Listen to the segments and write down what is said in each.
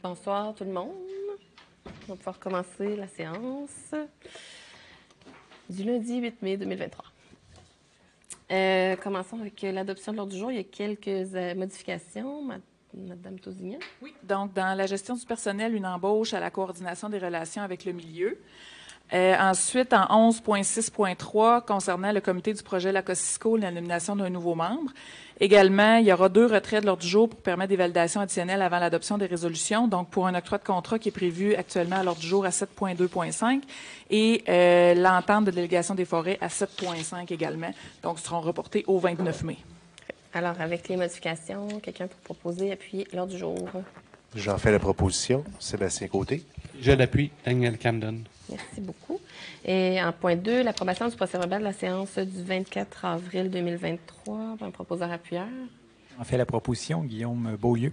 Bonsoir tout le monde. On va pouvoir commencer la séance du lundi 8 mai 2023. Commençons avec l'adoption de l'ordre du jour. Il y a quelques modifications. Madame Tousignan. Oui, donc dans la gestion du personnel, une embauche à la coordination des relations avec le milieu. Ensuite, en 11.6.3, concernant le comité du projet LACOSISCO, la nomination d'un nouveau membre. Également, il y aura 2 retraits de l'ordre du jour pour permettre des validations additionnelles avant l'adoption des résolutions. Donc, pour un octroi de contrat qui est prévu actuellement à l'ordre du jour à 7.2.5 et l'entente de délégation des forêts à 7.5 également. Donc, seront reportés au 29 mai. Alors, avec les modifications, quelqu'un pour proposer, appuyer l'ordre du jour. J'en fais la proposition. Sébastien Côté. Je l'appuie. Daniel Camden. Merci beaucoup. Et en point 2, l'approbation du procès-verbal de la séance du 24 avril 2023. Un proposeur appuyeur. En fait la proposition, Guillaume Beaulieu.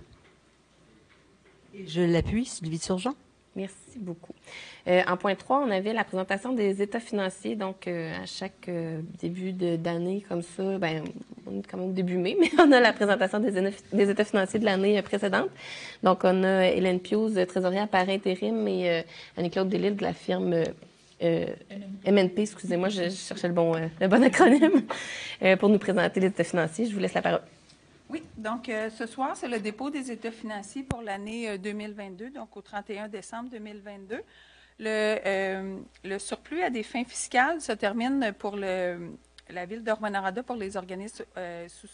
Et je l'appuie, Sylvie Turgeon. Merci beaucoup. En point 3, on avait la présentation des états financiers. Donc, à chaque début d'année comme ça, ben, on est quand même début mai, mais on a la présentation des états financiers de l'année précédente. Donc, on a Hélène Pius, trésorière par intérim, et Annie-Claude Delisle de la firme MNP, excusez-moi, je cherchais le bon acronyme, pour nous présenter les états financiers. Je vous laisse la parole. Oui, donc ce soir, c'est le dépôt des états financiers pour l'année 2022, donc au 31 décembre 2022. Le surplus à des fins fiscales se termine pour la Ville de Rouyn-Noranda pour les organismes sous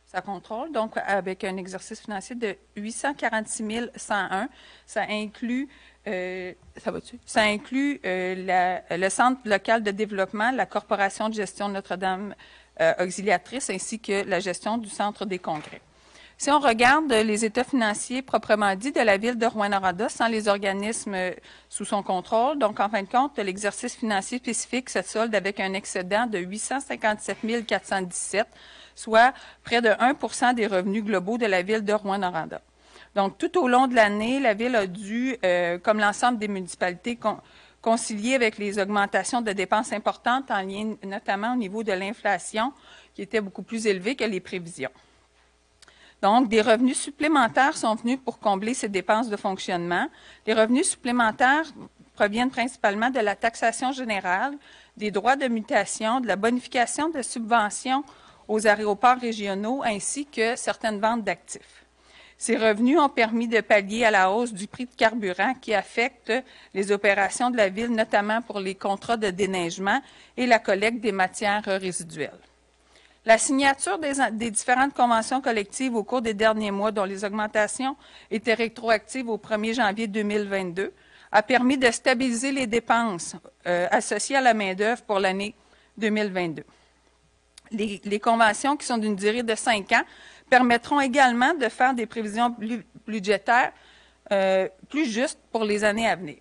sa contrôle, donc avec un exercice financier de 846 101. Ça inclut, Ça inclut le Centre local de développement, la Corporation de gestion de Notre-Dame auxiliatrice, ainsi que la gestion du Centre des congrès. Si on regarde les états financiers proprement dits de la Ville de Rouyn-Noranda, sans les organismes sous son contrôle, donc en fin de compte, l'exercice financier spécifique se solde avec un excédent de 857 417, soit près de 1 des revenus globaux de la Ville de Rouyn-Noranda. Donc, tout au long de l'année, la Ville a dû, comme l'ensemble des municipalités, concilier avec les augmentations de dépenses importantes en lien notamment au niveau de l'inflation, qui était beaucoup plus élevée que les prévisions. Donc, des revenus supplémentaires sont venus pour combler ces dépenses de fonctionnement. Les revenus supplémentaires proviennent principalement de la taxation générale, des droits de mutation, de la bonification de subventions aux aéroports régionaux, ainsi que certaines ventes d'actifs. Ces revenus ont permis de pallier à la hausse du prix de carburant qui affecte les opérations de la Ville, notamment pour les contrats de déneigement et la collecte des matières résiduelles. La signature des différentes conventions collectives au cours des derniers mois, dont les augmentations étaient rétroactives au 1er janvier 2022, a permis de stabiliser les dépenses associées à la main-d'œuvre pour l'année 2022. Les conventions, qui sont d'une durée de 5 ans, permettront également de faire des prévisions budgétaires plus justes pour les années à venir.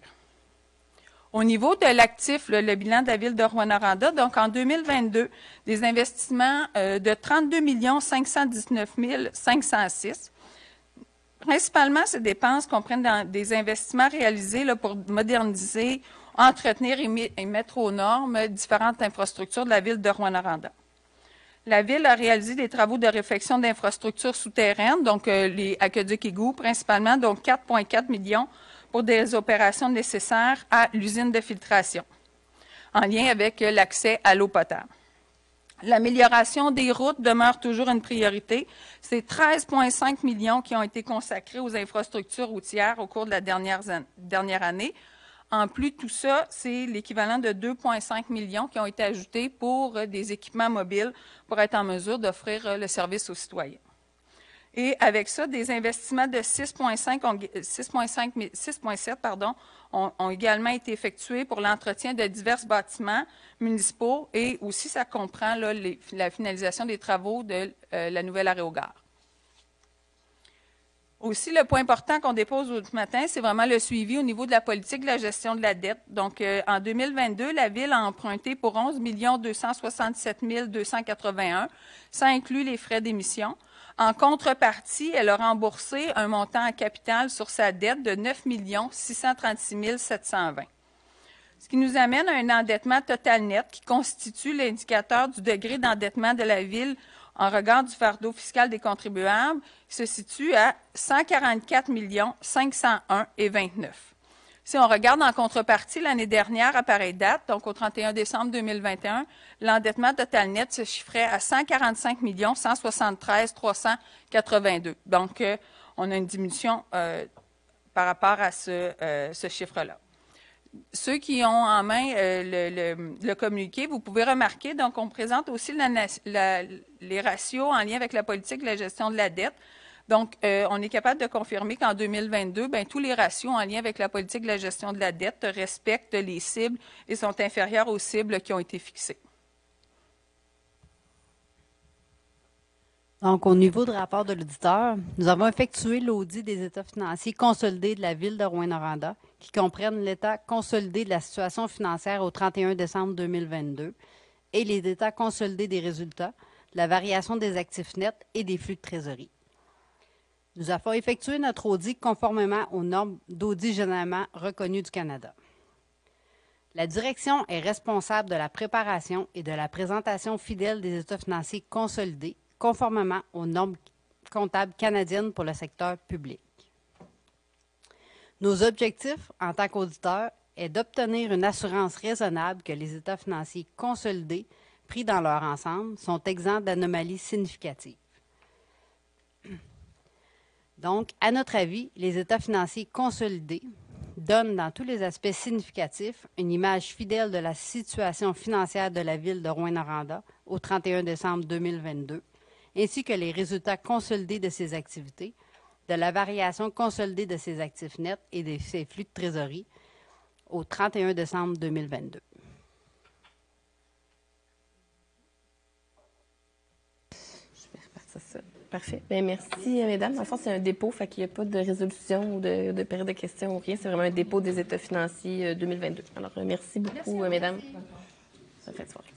Au niveau de l'actif, le bilan de la Ville de Rouyn-Noranda, donc en 2022, des investissements de 32 519 506. Principalement, ces dépenses comprennent des investissements réalisés pour moderniser, entretenir et mettre aux normes différentes infrastructures de la Ville de Rouyn-Noranda. La Ville a réalisé des travaux de réfection d'infrastructures souterraines, donc les aqueducs égouts principalement, donc 4,4 millions pour des opérations nécessaires à l'usine de filtration, en lien avec l'accès à l'eau potable. L'amélioration des routes demeure toujours une priorité. C'est 13,5 millions qui ont été consacrés aux infrastructures routières au cours de la dernière année. En plus de tout ça, c'est l'équivalent de 2,5 millions qui ont été ajoutés pour des équipements mobiles pour être en mesure d'offrir le service aux citoyens. Et avec ça, des investissements de 6,7 ont également été effectués pour l'entretien de divers bâtiments municipaux et aussi ça comprend la finalisation des travaux de la nouvelle aérogare. Aussi, le point important qu'on dépose ce matin, c'est vraiment le suivi au niveau de la politique de la gestion de la dette. Donc, en 2022, la Ville a emprunté pour 11 267 281, ça inclut les frais d'émission. En contrepartie, elle a remboursé un montant en capital sur sa dette de 9 636 720. Ce qui nous amène à un endettement total net qui constitue l'indicateur du degré d'endettement de la Ville en regard du fardeau fiscal des contribuables, se situe à 144 501,29. Si on regarde en contrepartie, l'année dernière, à pareille date, donc au 31 décembre 2021, l'endettement total net se chiffrait à 145 173 382. Donc, on a une diminution par rapport à ce chiffre-là. Ceux qui ont en main le communiqué, vous pouvez remarquer, donc on présente aussi les ratios en lien avec la politique de la gestion de la dette. Donc, on est capable de confirmer qu'en 2022, tous les ratios en lien avec la politique de la gestion de la dette respectent les cibles et sont inférieurs aux cibles qui ont été fixées. Donc, au niveau du rapport de l'auditeur, nous avons effectué l'audit des états financiers consolidés de la Ville de Rouyn-Noranda, qui comprennent l'état consolidé de la situation financière au 31 décembre 2022 et les états consolidés des résultats, de la variation des actifs nets et des flux de trésorerie. Nous avons effectué notre audit conformément aux normes d'audit généralement reconnues du Canada. La direction est responsable de la préparation et de la présentation fidèle des états financiers consolidés conformément aux normes comptables canadiennes pour le secteur public. Nos objectifs en tant qu'auditeurs est d'obtenir une assurance raisonnable que les états financiers consolidés, pris dans leur ensemble, sont exempts d'anomalies significatives. Donc, à notre avis, les états financiers consolidés donnent dans tous les aspects significatifs une image fidèle de la situation financière de la Ville de Rouyn-Noranda au 31 décembre 2022, ainsi que les résultats consolidés de ses activités, de la variation consolidée de ses actifs nets et de ses flux de trésorerie au 31 décembre 2022. Je vais repartir ça. Parfait. Bien, merci, mesdames. Dans le fond, c'est un dépôt, fait qu'il n'y a pas de résolution ou de période de questions ou rien. C'est vraiment un dépôt des états financiers 2022. Alors, merci beaucoup, mesdames. Ça fait soirée.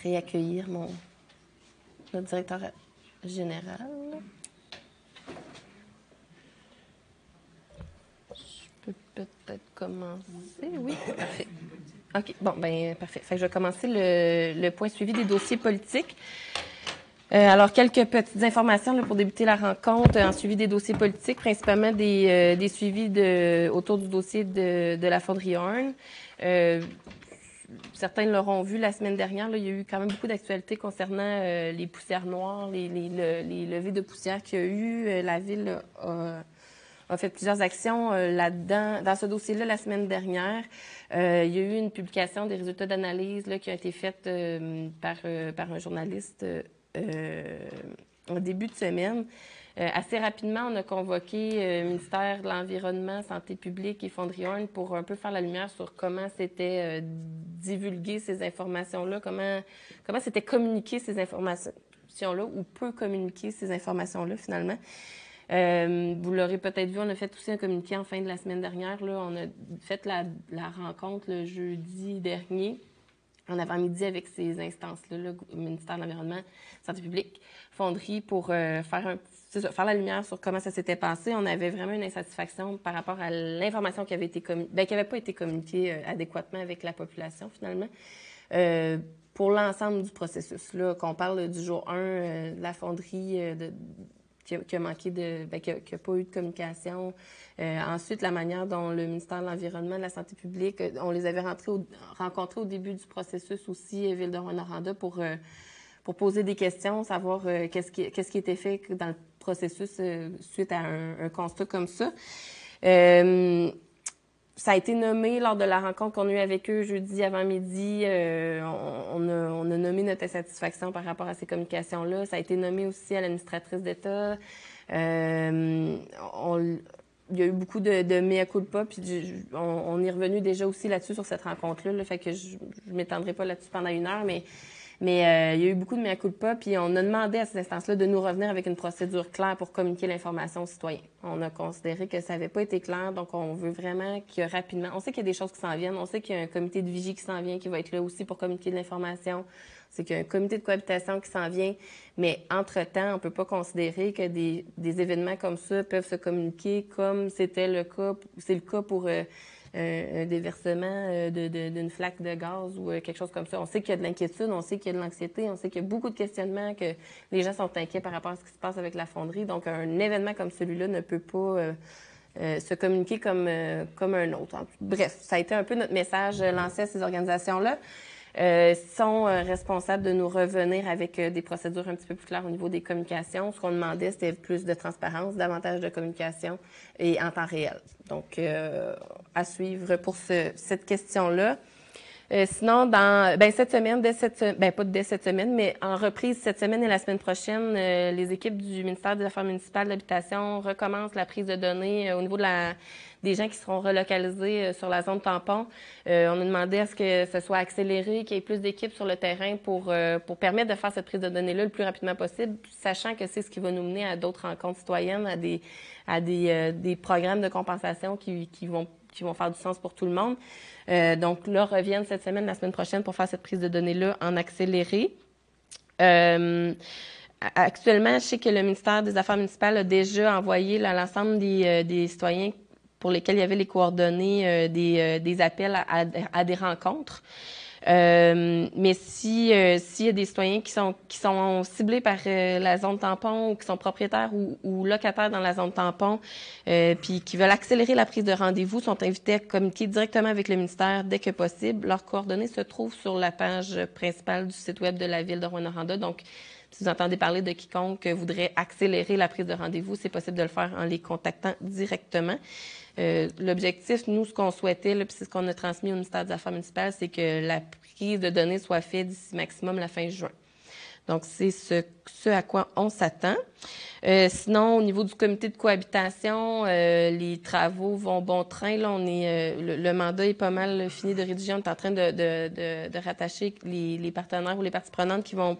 Réaccueillir notre directeur général. Je peux peut-être commencer. Oui, parfait. OK, bon, bien, parfait. Fait que je vais commencer le point suivi des dossiers politiques. Alors, quelques petites informations là, pour débuter la rencontre en suivi des dossiers politiques, principalement des suivis autour du dossier de la fonderie Horn. Certains l'auront vu la semaine dernière, là, il y a eu quand même beaucoup d'actualités concernant les poussières noires, les levées de poussière qu'il y a eu. La Ville a fait plusieurs actions là-dedans. Dans ce dossier-là, la semaine dernière, il y a eu une publication des résultats d'analyse qui ont été faits par un journaliste au début de semaine. Assez rapidement, on a convoqué le ministère de l'Environnement, Santé publique et Fonderie Horn pour un peu faire la lumière sur comment c'était divulgué ces informations-là, comment c'était communiqué ces informations-là ou peu communiquer ces informations-là finalement. Vous l'aurez peut-être vu, on a fait aussi un communiqué en fin de la semaine dernière. Là, on a fait la rencontre le jeudi dernier, en avant-midi, avec ces instances-là, le ministère de l'Environnement, Santé publique, Fonderie, pour faire la lumière sur comment ça s'était passé. On avait vraiment une insatisfaction par rapport à l'information qui avait été qui n'avait pas été communiquée adéquatement avec la population, finalement. Pour l'ensemble du processus, là, qu'on parle du jour 1, de la fonderie qui a manqué qui a pas eu de communication. Ensuite, la manière dont le ministère de l'Environnement, de la Santé publique, on les avait rencontrés au début du processus aussi, Ville de Rouyn-Noranda, pour poser des questions, savoir qu'est-ce qui était fait dans le processus suite à un constat comme ça. Ça a été nommé lors de la rencontre qu'on a eue avec eux jeudi avant-midi. On a nommé notre insatisfaction par rapport à ces communications-là. Ça a été nommé aussi à l'administratrice d'État. Il y a eu beaucoup de mea culpa, puis on est revenu déjà aussi là-dessus sur cette rencontre-là. Là, fait que je ne m'étendrai pas là-dessus pendant 1 heure, mais il y a eu beaucoup de mea culpa, puis on a demandé à ces instances-là de nous revenir avec une procédure claire pour communiquer l'information aux citoyens. On a considéré que ça n'avait pas été clair, donc on veut vraiment que rapidement... On sait qu'il y a des choses qui s'en viennent, on sait qu'il y a un comité de vigie qui s'en vient, qui va être là aussi pour communiquer de l'information. On sait qu'il y a un comité de cohabitation qui s'en vient, mais entre-temps, on ne peut pas considérer que des événements comme ça peuvent se communiquer comme c'est le cas pour un déversement d'une flaque de gaz ou quelque chose comme ça. On sait qu'il y a de l'inquiétude, on sait qu'il y a de l'anxiété, on sait qu'il y a beaucoup de questionnements, que les gens sont inquiets par rapport à ce qui se passe avec la fonderie. Donc, un événement comme celui-là ne peut pas se communiquer comme un autre. Bref, ça a été un peu notre message lancé à ces organisations-là. Sont responsables de nous revenir avec des procédures un petit peu plus claires au niveau des communications. Ce qu'on demandait, c'était plus de transparence, davantage de communication et en temps réel. Donc, à suivre pour cette question-là. Sinon, cette semaine, pas dès cette semaine, mais en reprise cette semaine et la semaine prochaine, les équipes du ministère des Affaires municipales de l'Habitation recommencent la prise de données au niveau des gens qui seront relocalisés sur la zone tampon. On a demandé à ce que ce soit accéléré, qu'il y ait plus d'équipes sur le terrain pour permettre de faire cette prise de données-là le plus rapidement possible, sachant que c'est ce qui va nous mener à d'autres rencontres citoyennes, à des programmes de compensation qui vont faire du sens pour tout le monde. Donc là, reviennent cette semaine, la semaine prochaine, pour faire cette prise de données-là en accéléré. Actuellement, je sais que le ministère des Affaires municipales a déjà envoyé à l'ensemble des citoyens pour lesquels il y avait les coordonnées des appels à des rencontres. Mais s'il y a des citoyens qui sont ciblés par la zone tampon ou qui sont propriétaires ou locataires dans la zone tampon, puis qui veulent accélérer la prise de rendez-vous, sont invités à communiquer directement avec le ministère dès que possible. Leurs coordonnées se trouvent sur la page principale du site web de la Ville de Rouyn-Noranda. Donc, si vous entendez parler de quiconque voudrait accélérer la prise de rendez-vous, c'est possible de le faire en les contactant directement. L'objectif, nous, ce qu'on souhaitait, puis c'est ce qu'on a transmis au ministère des Affaires municipales, c'est que la prise de données soit faite d'ici maximum la fin juin. Donc, c'est ce à quoi on s'attend. Sinon, au niveau du comité de cohabitation, les travaux vont bon train. Là, le mandat est pas mal fini de rédiger. On est en train de rattacher les partenaires ou les parties prenantes qui vont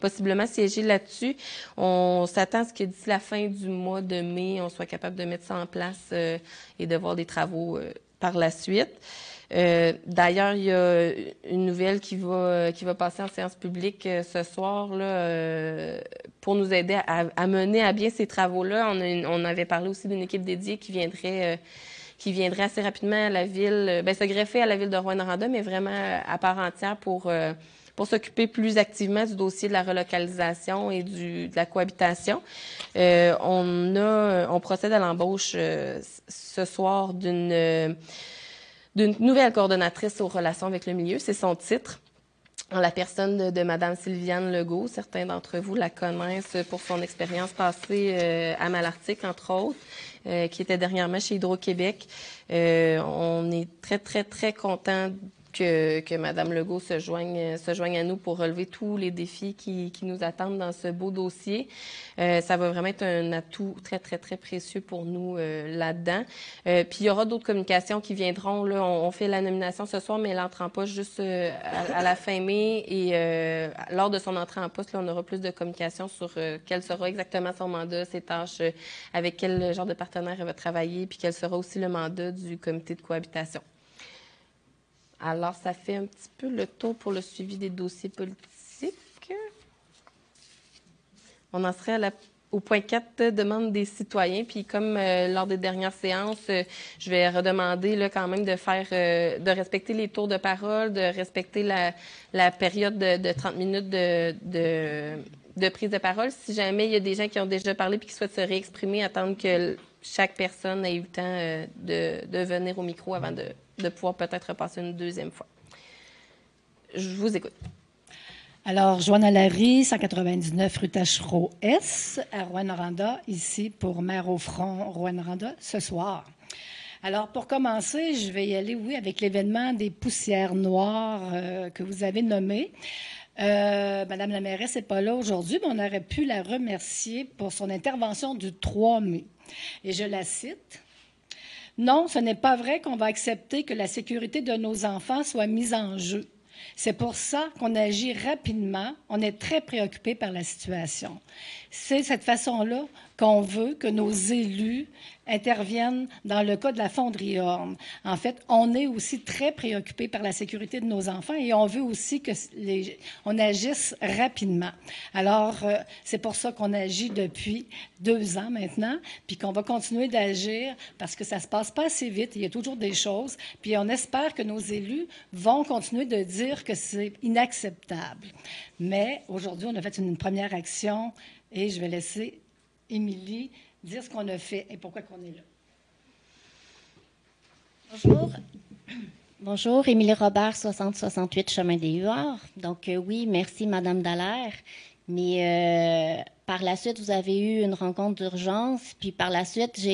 possiblement siéger là-dessus. On s'attend à ce que d'ici la fin du mois de mai, on soit capable de mettre ça en place et de voir des travaux par la suite. D'ailleurs, il y a une nouvelle qui va passer en séance publique ce soir là, pour nous aider à mener à bien ces travaux-là. On avait parlé aussi d'une équipe dédiée qui viendrait assez rapidement à la ville, se greffer à la ville de Rouyn-Noranda, mais vraiment à part entière pour s'occuper plus activement du dossier de la relocalisation et de la cohabitation. On procède à l'embauche ce soir d'une nouvelle coordonnatrice aux relations avec le milieu. C'est son titre, en la personne de Mme Sylviane Legault. Certains d'entre vous la connaissent pour son expérience passée à Malartic, entre autres, qui était dernièrement chez Hydro-Québec. On est très, très, très contents que Mme Legault se joigne à nous pour relever tous les défis qui nous attendent dans ce beau dossier. Ça va vraiment être un atout très, très, très précieux pour nous là-dedans. Puis il y aura d'autres communications qui viendront. Là, on fait la nomination ce soir, mais elle n'entre en poste juste à la fin mai. Et lors de son entrée en poste, là, on aura plus de communications sur quel sera exactement son mandat, ses tâches, avec quel genre de partenaire elle va travailler, puis quel sera aussi le mandat du comité de cohabitation. Alors, ça fait un petit peu le tour pour le suivi des dossiers politiques. On en serait au point 4, demande des citoyens. Puis comme lors des dernières séances, je vais redemander là, quand même de respecter les tours de parole, de respecter la période de 30 minutes de prise de parole. Si jamais il y a des gens qui ont déjà parlé et qui souhaitent se réexprimer, attendre que chaque personne ait eu le temps de venir au micro avant de pouvoir peut-être repasser une deuxième fois. Je vous écoute. Alors, Joanne Larry, 199 rue Tachereau-S, à Rouyn-Noranda, ici pour Maire au front Rouyn-Noranda, ce soir. Alors, pour commencer, je vais y aller, avec l'événement des poussières noires que vous avez nommé. Madame la mairesse n'est pas là aujourd'hui, mais on aurait pu la remercier pour son intervention du 3 mai. Et je la cite. « Non, ce n'est pas vrai qu'on va accepter que la sécurité de nos enfants soit mise en jeu. C'est pour ça qu'on agit rapidement. On est très préoccupé par la situation. C'est cette façon-là qu'on veut que nos élus interviennent dans le cas de la fonderie Orme. En fait, on est aussi très préoccupé par la sécurité de nos enfants et on veut aussi que on agisse rapidement. Alors, c'est pour ça qu'on agit depuis 2 ans maintenant, puis qu'on va continuer d'agir parce que ça se passe pas assez vite. Il y a toujours des choses, puis on espère que nos élus vont continuer de dire que c'est inacceptable. Mais aujourd'hui, on a fait une première action et je vais laisser Émilie dire ce qu'on a fait et pourquoi qu'on est là. Bonjour. Bonjour, Émilie Robert, 6068 Chemin des Huards. Donc oui, merci Madame Dallaire. Mais par la suite, vous avez eu une rencontre d'urgence. Puis par la suite, on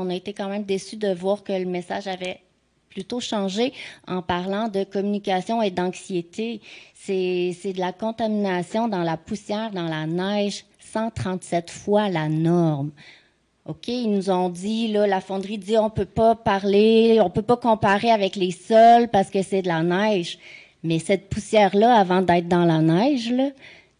a été quand même déçus de voir que le message avait plutôt changé en parlant de communication et d'anxiété. C'est de la contamination dans la poussière, dans la neige, 137 fois la norme. OK, ils nous ont dit, là, la fonderie dit, on peut pas comparer avec les sols parce que c'est de la neige. Mais cette poussière-là, avant d'être dans la neige, là,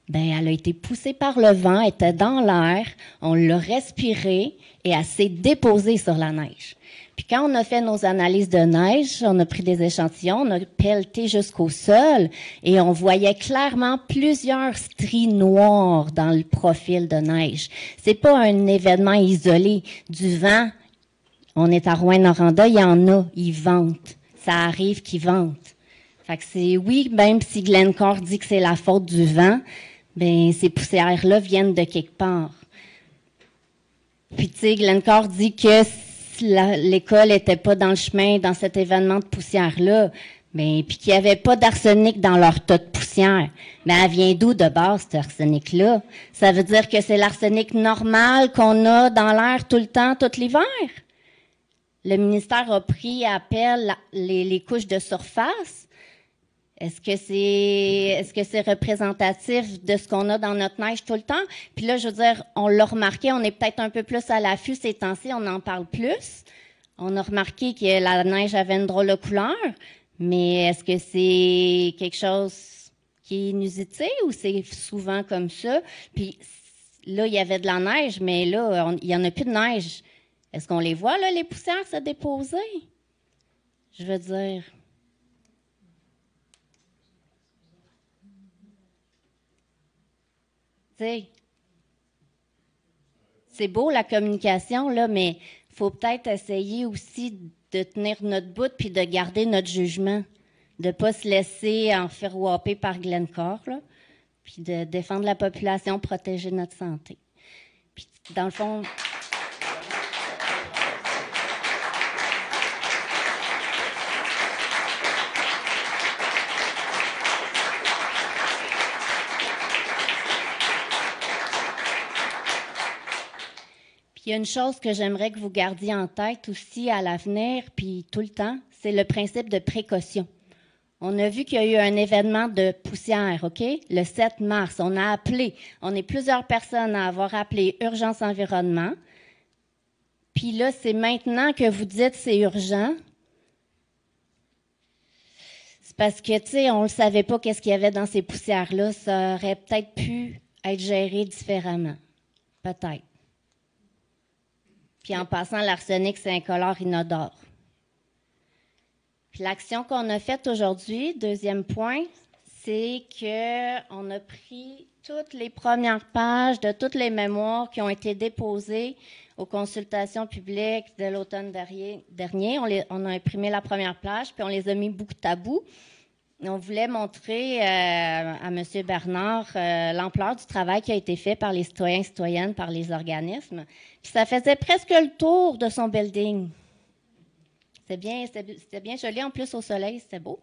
ben, elle a été poussée par le vent, elle était dans l'air, on l'a respirée et elle s'est déposée sur la neige. Puis quand on a fait nos analyses de neige, on a pris des échantillons, on a pelleté jusqu'au sol et on voyait clairement plusieurs stries noires dans le profil de neige. C'est pas un événement isolé. Du vent, on est à Rouyn-Noranda, il y en a, ils ventent. Ça arrive qu'ils ventent. Fait que c'est, oui, même si Glencore dit que c'est la faute du vent, ben ces poussières-là viennent de quelque part. Puis tu sais, Glencore dit que l'école était pas dans le chemin dans cet événement de poussière-là, mais puis qu'il n'y avait pas d'arsenic dans leur tas de poussière. Mais elle vient d'où de base, cet arsenic-là? Ça veut dire que c'est l'arsenic normal qu'on a dans l'air tout le temps, tout l'hiver? Le ministère a pris à appel les couches de surface. Est-ce que c'est représentatif de ce qu'on a dans notre neige tout le temps? Puis là, je veux dire, on l'a remarqué, on est peut-être un peu plus à l'affût ces temps-ci, on en parle plus. On a remarqué que la neige avait une drôle de couleur, mais est-ce que c'est quelque chose qui est inusité ou c'est souvent comme ça? Puis là, il y avait de la neige, mais là, il n'y en a plus de neige. Est-ce qu'on les voit, là, les poussières se déposer? Je veux dire... C'est beau la communication, là, mais il faut peut-être essayer aussi de tenir notre bout puis de garder notre jugement, de ne pas se laisser enferroiper par Glencore, là, puis de défendre la population, protéger notre santé. Puis, dans le fond... Puis il y a une chose que j'aimerais que vous gardiez en tête aussi à l'avenir, puis tout le temps, c'est le principe de précaution. On a vu qu'il y a eu un événement de poussière, OK? Le 7 mars, on a appelé, on est plusieurs personnes à avoir appelé Urgence Environnement. Puis là, c'est maintenant que vous dites c'est urgent. C'est parce que, tu sais, on ne savait pas qu'est-ce qu'il y avait dans ces poussières-là. Ça aurait peut-être pu être géré différemment. Peut-être. Puis en passant, l'arsenic, c'est incolore inodore. Puis l'action qu'on a faite aujourd'hui, deuxième point, c'est qu'on a pris toutes les premières pages de toutes les mémoires qui ont été déposées aux consultations publiques de l'automne dernier. On a imprimé la première page, puis on les a mis bout à bout. On voulait montrer à M. Bernard l'ampleur du travail qui a été fait par les citoyens et citoyennes, par les organismes. Puis ça faisait presque le tour de son building. C'était bien joli, en plus au soleil, c'était beau.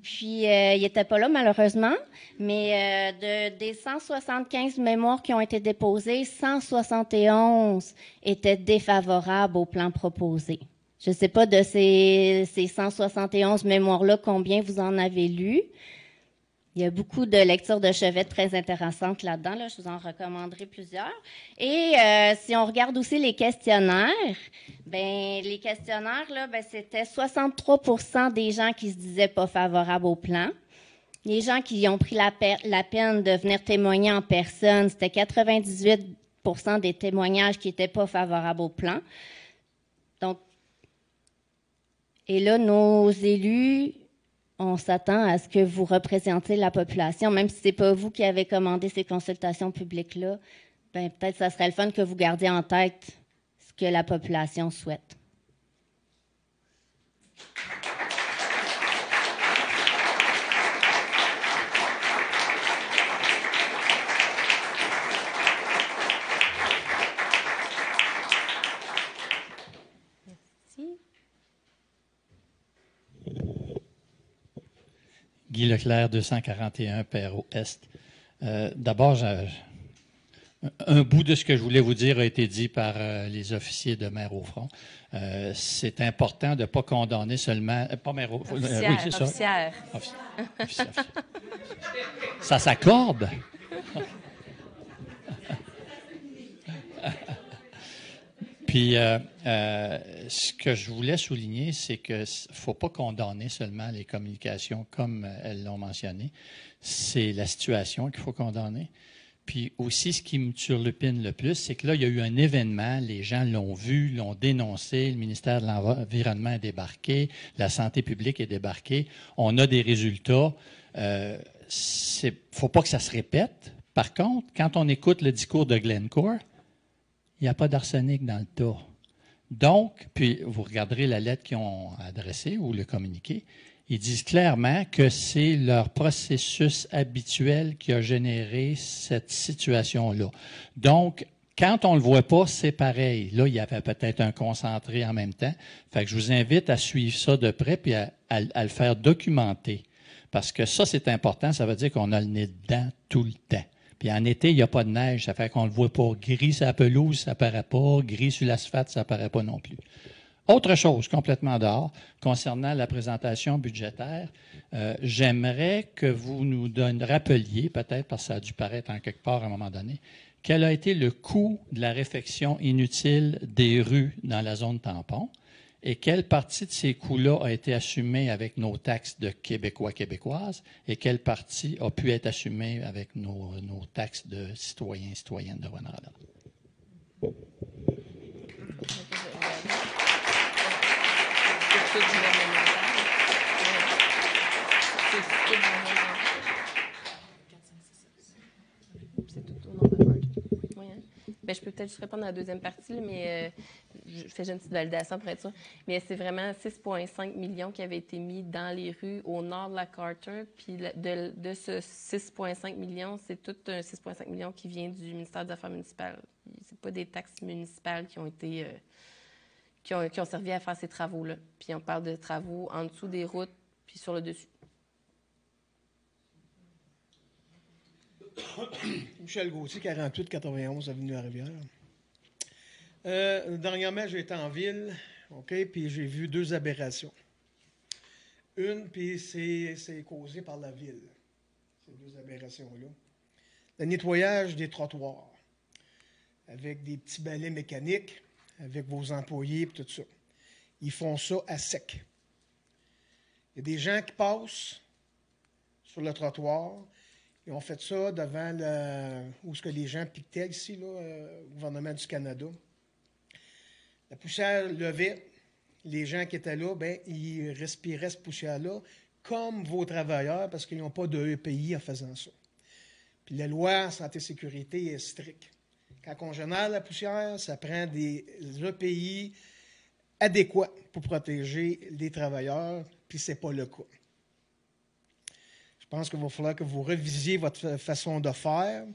Puis il n'était pas là malheureusement, mais des 175 mémoires qui ont été déposées, 171 étaient défavorables au plan proposé. Je ne sais pas de ces 171 mémoires-là, combien vous en avez lu. Il y a beaucoup de lectures de chevet très intéressantes là-dedans. Là, je vous en recommanderai plusieurs. Et si on regarde aussi les questionnaires, les questionnaires, là, c'était 63% des gens qui se disaient pas favorables au plan. Les gens qui ont pris la peine de venir témoigner en personne, c'était 98 des témoignages qui n'étaient pas favorables au plan. Donc, et là, nos élus, on s'attend à ce que vous représentez la population, même si ce n'est pas vous qui avez commandé ces consultations publiques-là, ben, peut-être que ça serait le fun que vous gardiez en tête ce que la population souhaite. Guy Leclerc, 241, Perrault-Est. D'abord, un bout de ce que je voulais vous dire a été dit par les officiers de mer au front. C'est important de ne pas condamner seulement... pas mer au front. Oui, c'est ça. Officière. Officière. Ça s'accorde. Puis, ce que je voulais souligner, c'est qu'il ne faut pas condamner seulement les communications comme elles l'ont mentionné. C'est la situation qu'il faut condamner. Puis aussi, ce qui me turlupine le plus, c'est que là, il y a eu un événement, les gens l'ont vu, l'ont dénoncé, le ministère de l'Environnement est débarqué, la santé publique est débarquée, on a des résultats. Il ne faut pas que ça se répète. Par contre, quand on écoute le discours de Glencore, il n'y a pas d'arsenic dans le tas. Donc, puis vous regarderez la lettre qu'ils ont adressée ou le communiqué, ils disent clairement que c'est leur processus habituel qui a généré cette situation-là. Donc, quand on ne le voit pas, c'est pareil. Là, il y avait peut-être un concentré en même temps. Fait que je vous invite à suivre ça de près puis à le faire documenter. Parce que ça, c'est important. Ça veut dire qu'on a le nez dedans tout le temps. Puis en été, il n'y a pas de neige, ça fait qu'on ne le voit pas. Gris sur la pelouse, ça ne paraît pas. Gris sur l'asphalte, ça ne paraît pas non plus. Autre chose, complètement dehors, concernant la présentation budgétaire, j'aimerais que vous nous rappeliez, peut-être parce que ça a dû paraître en quelque part à un moment donné, quel a été le coût de la réfection inutile des rues dans la zone tampon et quelle partie de ces coûts-là a été assumée avec nos taxes de Québécois, Québécoises et quelle partie a pu être assumée avec nos taxes de citoyens et citoyennes de Rouyn-Noranda. C'est tout au nombre de cartes. Oui, hein? Bien, je peux peut-être juste répondre à la deuxième partie, là, mais je fais une petite validation pour être sûr. Mais c'est vraiment 6,5 millions qui avaient été mis dans les rues au nord de la Carter. Puis de ce 6,5 millions, c'est tout un 6,5 millions qui vient du ministère des Affaires municipales. C'est pas des taxes municipales qui ont été... qui ont servi à faire ces travaux-là. Puis on parle de travaux en dessous des routes, puis sur le dessus. Michel Gauthier, 48-91, avenue la Rivière. Dernièrement, j'ai été en ville, OK, puis j'ai vu deux aberrations. Une, puis c'est causé par la ville, ces deux aberrations-là. Le nettoyage des trottoirs, avec des petits balais mécaniques, avec vos employés et tout ça. Ils font ça à sec. Il y a des gens qui passent sur le trottoir. Ils ont fait ça devant où est-ce que les gens piquetaient ici, là, au gouvernement du Canada. La poussière levait. Les gens qui étaient là, ben, ils respiraient cette poussière-là comme vos travailleurs parce qu'ils n'ont pas de EPI en faisant ça. Puis la loi santé et sécurité est stricte. Quand on génère la poussière, ça prend des EPI adéquats pour protéger les travailleurs, puis ce n'est pas le cas. Je pense qu'il va falloir que vous revisiez votre façon de faire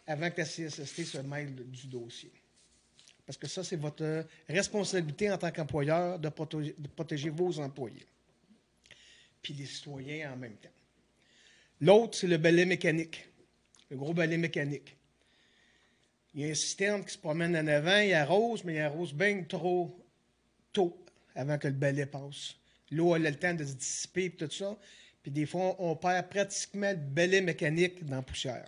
avant que la CSST se mêle du dossier. Parce que ça, c'est votre responsabilité en tant qu'employeur de protéger vos employés, puis les citoyens en même temps. L'autre, c'est le balai mécanique, le gros balai mécanique. Il y a un citerne qui se promène en avant, il arrose, mais il arrose bien trop tôt avant que le balai passe. L'eau a le temps de se dissiper et tout ça. Puis des fois, on perd pratiquement le balai mécanique dans la poussière.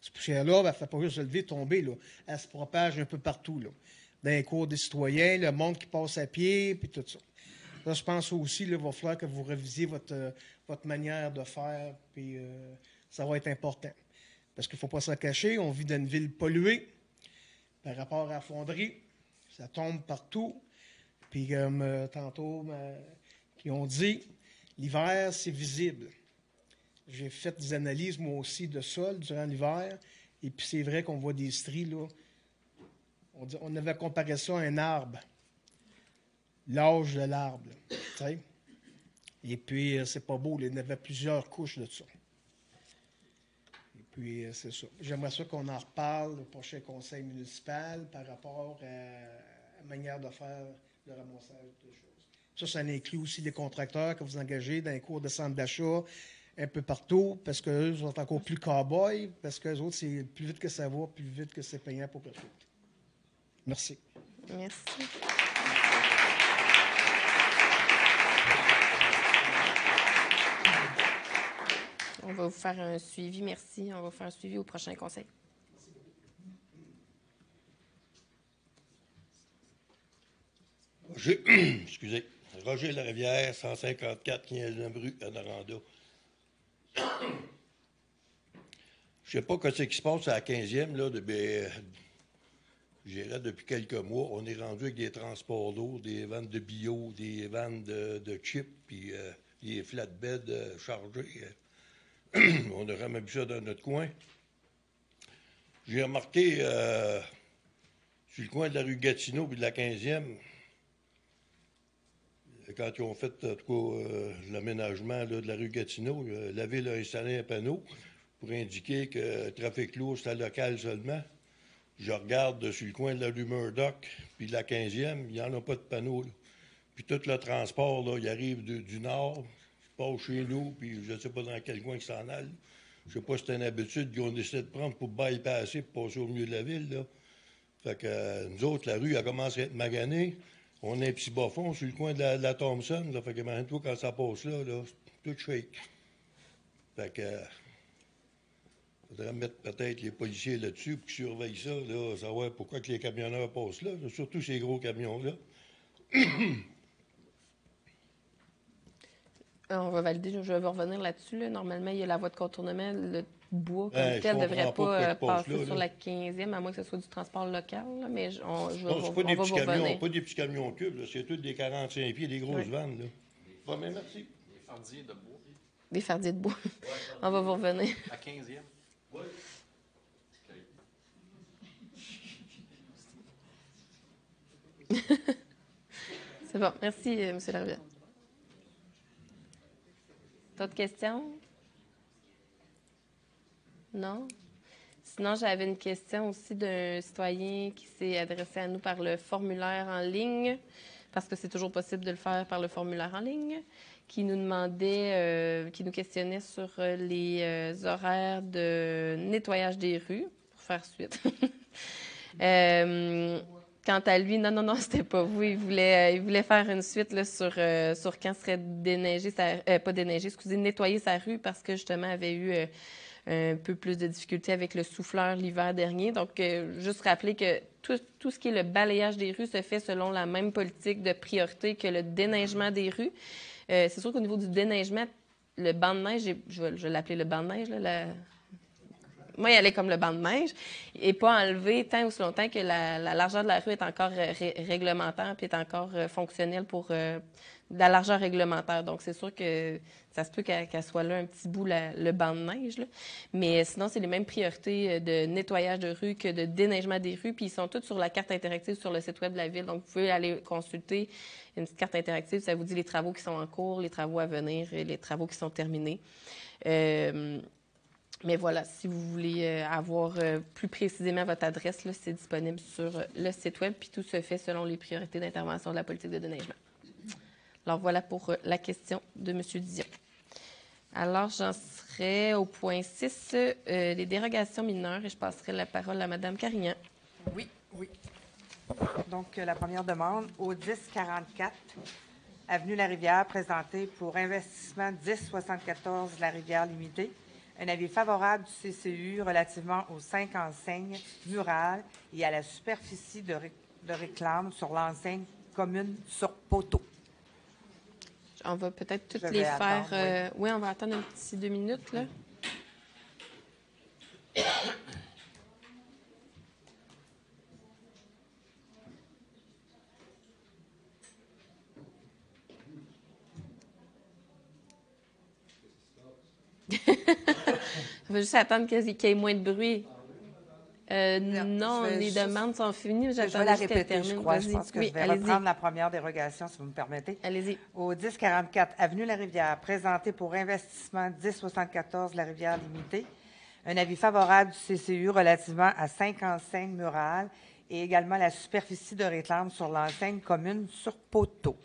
Cette poussière-là, elle ne fait pas juste se lever, tomber. Là. Elle se propage un peu partout. Là. Dans les cours des citoyens, le monde qui passe à pied, puis tout ça. Là, je pense aussi qu'il va falloir que vous revisiez votre manière de faire, puis ça va être important. Parce qu'il ne faut pas s'en cacher, on vit dans une ville polluée par rapport à la fonderie. Ça tombe partout. Puis comme tantôt, qui ont dit, l'hiver, c'est visible. J'ai fait des analyses, moi aussi, de sol durant l'hiver. Et puis c'est vrai qu'on voit des stries, là. On avait comparé ça à un arbre. L'âge de l'arbre, tu sais. Et puis, c'est pas beau, il y en avait plusieurs couches de ça. Et puis, c'est ça. J'aimerais ça qu'on en reparle au prochain conseil municipal par rapport à la manière de faire le ramassage de choses. Ça inclut aussi les contracteurs que vous engagez dans les cours de centre d'achat un peu partout, parce qu'eux sont encore plus cow-boys, parce qu'eux autres, c'est plus vite que ça va, plus vite que c'est payant pour eux autres. Merci. Merci. On va vous faire un suivi, merci. On va vous faire un suivi au prochain conseil. Excusez. Roger Larivière, 154 15e rue à Noranda. Je ne sais pas ce qui se passe à la 15e, là, j'irai depuis quelques mois. On est rendu avec des transports d'eau, des vannes de bio, des vannes de chips, puis des flatbeds chargés. On aurait même vu ça dans notre coin. J'ai remarqué sur le coin de la rue Gatineau et de la 15e, quand ils ont fait en tout cas, l'aménagement de la rue Gatineau, la ville a installé un panneau pour indiquer que trafic lourd, c'était local seulement. Je regarde sur le coin de la rue Murdoch puis de la 15e, il n'y en a pas de panneau. Là. Puis tout le transport, là, il arrive du nord, il passe chez nous, puis je ne sais pas dans quel coin que ça en aille. Je ne sais pas si c'est une habitude qu'on essaie de prendre pour bypasser, pour passer au milieu de la ville. Là. Fait que nous autres, la rue a commencé à être maganée. On a un petit bas-fond sur le coin de la Thompson. Là, fait que imagine-toi quand ça passe là, tout shake. Fait que faudrait mettre peut-être les policiers là-dessus pour qu'ils surveillent ça, là, savoir pourquoi que les camionneurs passent là, surtout ces gros camions-là. On va valider, je vais revenir là-dessus. Là. Normalement, il y a la voie de contournement, le bois comme tel ne devrait pas passer sur la 15e, à moins que ce soit du transport local. Là, mais non, c'est pas des petits camions, pas des petits camions cubes, c'est tous des 45 pieds, des grosses vannes. Là. Bon, mais merci. Des fardiers de bois. Des fardiers de bois. On va vous revenir. À 15e. Oui. C'est bon. Merci, M. Larivière. D'autres questions? Non? Sinon, j'avais une question aussi d'un citoyen qui s'est adressé à nous par le formulaire en ligne, parce que c'est toujours possible de le faire par le formulaire en ligne, qui nous demandait, qui nous questionnait sur les horaires de nettoyage des rues, pour faire suite. Quant à lui, non, c'était pas vous. Il voulait faire une suite là, sur quand serait déneigé nettoyer sa rue, parce que justement, avait eu un peu plus de difficultés avec le souffleur l'hiver dernier. Donc, juste rappeler que tout ce qui est le balayage des rues se fait selon la même politique de priorité que le déneigement des rues. C'est sûr qu'au niveau du déneigement, le banc de neige, je vais l'appeler le banc de neige, là, moi, il allait comme le banc de neige, et pas enlevé tant ou si longtemps que la largeur de la rue est encore réglementaire puis est encore fonctionnelle pour de la largeur réglementaire. Donc, c'est sûr que ça se peut qu'elle soit là un petit bout, le banc de neige. Là. Mais sinon, c'est les mêmes priorités de nettoyage de rue que de déneigement des rues. Puis, ils sont toutes sur la carte interactive sur le site web de la Ville. Donc, vous pouvez aller consulter une petite carte interactive. Ça vous dit les travaux qui sont en cours, les travaux à venir et les travaux qui sont terminés. Mais voilà, si vous voulez avoir plus précisément votre adresse, là, c'est disponible sur le site web, puis tout se fait selon les priorités d'intervention de la politique de déneigement. Alors voilà pour la question de M. Dion. Alors, j'en serais au point 6, les dérogations mineures, et je passerai la parole à Mme Carignan. Oui. Donc, la première demande, au 1044, Avenue La Rivière, présentée pour investissement 1074 La Rivière Limitée. Un avis favorable du CCU relativement aux 5 enseignes murales et à la superficie de réclame sur l'enseigne commune sur poteau. On va peut-être toutes les faire. Oui, on va attendre un petit 2 minutes. Là. On va juste attendre qu'il y ait moins de bruit. Non, les demandes sont finies. Je vais J'attends la juste qu'elle répéter, je termine. crois. Je Vas-y. pense que Oui, je vais allez-y. reprendre la première dérogation, si vous me permettez. Allez-y. Au 1044 Avenue La Rivière, présenté pour investissement 1074 La Rivière limitée. Un avis favorable du CCU relativement à 55 murales et également la superficie de réclame sur l'enseigne commune sur poteau.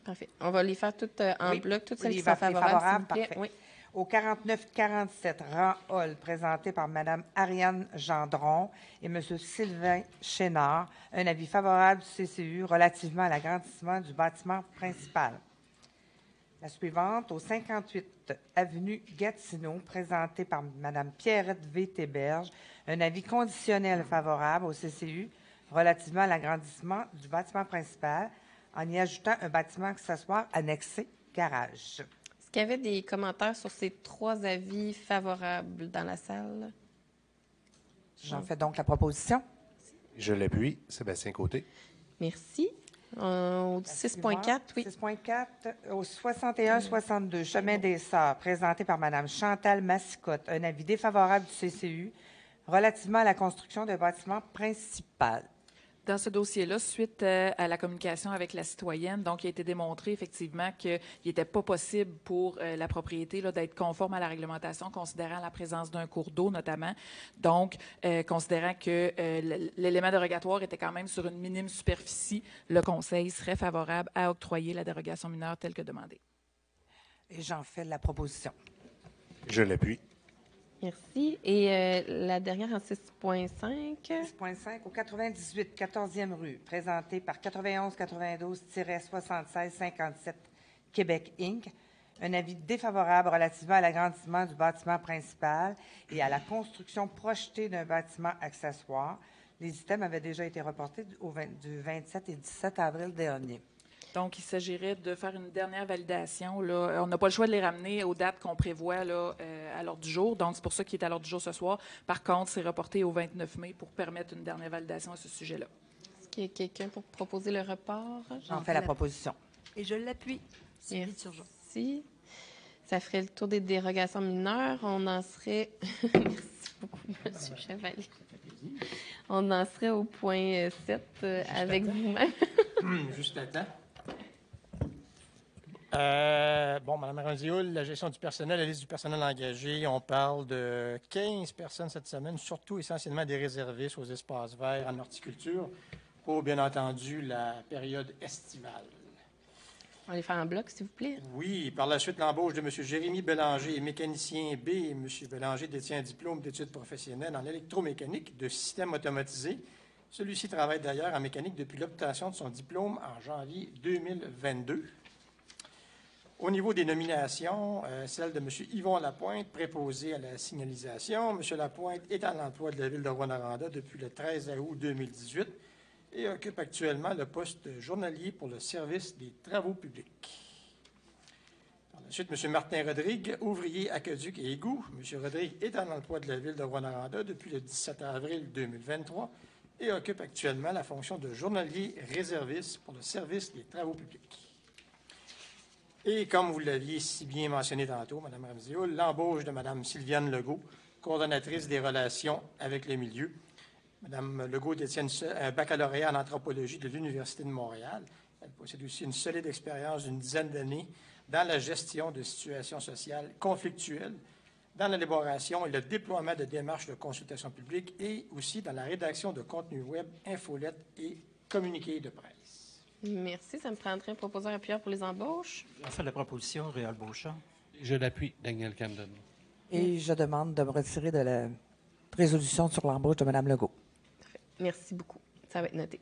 Parfait. On va les faire toutes en bloc, toutes celles qui sont Les favorables, s'il vous plaît. parfait. Oui. Au 4947 Rang Hall, présenté par Mme Ariane Gendron et M. Sylvain Chénard, un avis favorable du CCU relativement à l'agrandissement du bâtiment principal. La suivante, au 58 Avenue Gatineau, présentée par Mme Pierrette V. Théberge, un avis conditionnel favorable au CCU relativement à l'agrandissement du bâtiment principal, en y ajoutant un bâtiment accessoire annexé garage. Est-ce qu'il y avait des commentaires sur ces 3 avis favorables dans la salle? J'en fais donc la proposition. Je l'appuie. Sébastien Côté. Merci. Au 6.4, oui. 6.4, au 61-62, Chemin des Sœurs, présenté par Mme Chantal Massicotte, un avis défavorable du CCU relativement à la construction d'un bâtiment principal. Dans ce dossier-là, suite à la communication avec la citoyenne, donc il a été démontré effectivement qu'il n'était pas possible pour la propriété là, d'être conforme à la réglementation, considérant la présence d'un cours d'eau notamment. Donc, considérant que l'élément dérogatoire était quand même sur une minime superficie, le Conseil serait favorable à octroyer la dérogation mineure telle que demandée. Et j'en fais la proposition. Je l'appuie. Merci. Et la dernière en 6.5. 6.5 au 98 14e rue, présenté par 91-92-76-57 Québec Inc. Un avis défavorable relativement à l'agrandissement du bâtiment principal et à la construction projetée d'un bâtiment accessoire. Les items avaient déjà été reportés du 27 et 17 avril dernier. Donc, il s'agirait de faire une dernière validation. Là. On n'a pas le choix de les ramener aux dates qu'on prévoit là, à l'ordre du jour. Donc, c'est pour ça qu'il est à l'ordre du jour ce soir. Par contre, c'est reporté au 29 mai pour permettre une dernière validation à ce sujet-là. Est-ce qu'il y a quelqu'un pour proposer le report? J'en fais la proposition. Et je l'appuie. Merci. Ça ferait le tour des dérogations mineures. On en serait... Merci beaucoup, M. Chevalier. On en serait au point 7 avec vous-même. Juste à temps. Mme Randioul, la gestion du personnel, la liste du personnel engagé, on parle de 15 personnes cette semaine, surtout essentiellement des réservistes aux espaces verts en horticulture pour, bien entendu, la période estivale. On va les faire en bloc, s'il vous plaît. Oui, par la suite, l'embauche de M. Jérémy Bélanger, mécanicien B. M. Bélanger détient un diplôme d'études professionnelles en électromécanique de systèmes automatisés. Celui-ci travaille d'ailleurs en mécanique depuis l'obtention de son diplôme en janvier 2022. Au niveau des nominations, celle de M. Yvon Lapointe, préposé à la signalisation. M. Lapointe est à l'emploi de la Ville de Rouyn-Noranda depuis le 13 août 2018 et occupe actuellement le poste de journalier pour le service des travaux publics. Par la suite, M. Martin Rodrigue, ouvrier aqueduc et égout. M. Rodrigue est à l'emploi de la Ville de Rouyn-Noranda depuis le 17 avril 2023 et occupe actuellement la fonction de journalier réserviste pour le service des travaux publics. Et comme vous l'aviez si bien mentionné tantôt, Mme Ramzioul, l'embauche de Mme Sylviane Legault, coordonnatrice des relations avec le milieu. Mme Legault détient un baccalauréat en anthropologie de l'Université de Montréal. Elle possède aussi une solide expérience d'une dizaine d'années dans la gestion de situations sociales conflictuelles, dans l'élaboration et le déploiement de démarches de consultation publique et aussi dans la rédaction de contenus web, infolettes et communiqués de presse. Merci. Ça me prendrait un proposeur appuyeur pour les embauches. On fait la proposition, Réal Beauchamp. Je l'appuie, Daniel Camden. Et je demande de me retirer de la résolution sur l'embauche de Mme Legault. Parfait. Merci beaucoup. Ça va être noté.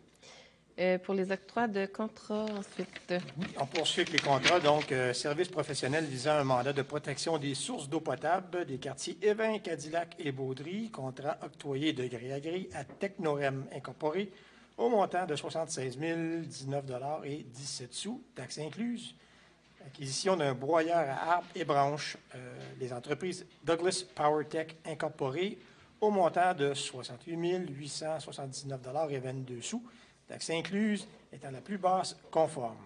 Pour les octrois de contrats, ensuite. Oui, on poursuit avec les contrats. Donc, service professionnel visant un mandat de protection des sources d'eau potable des quartiers Évin, Cadillac et Baudry. Contrat octroyé de gré à gré à Technorem Incorporé au montant de 76 019,17 $, taxes incluses. Acquisition d'un broyeur à arbres et branches. Les entreprises Douglas PowerTech Incorporé au montant de 68 879,22 $, taxes incluses, étant la plus basse conforme.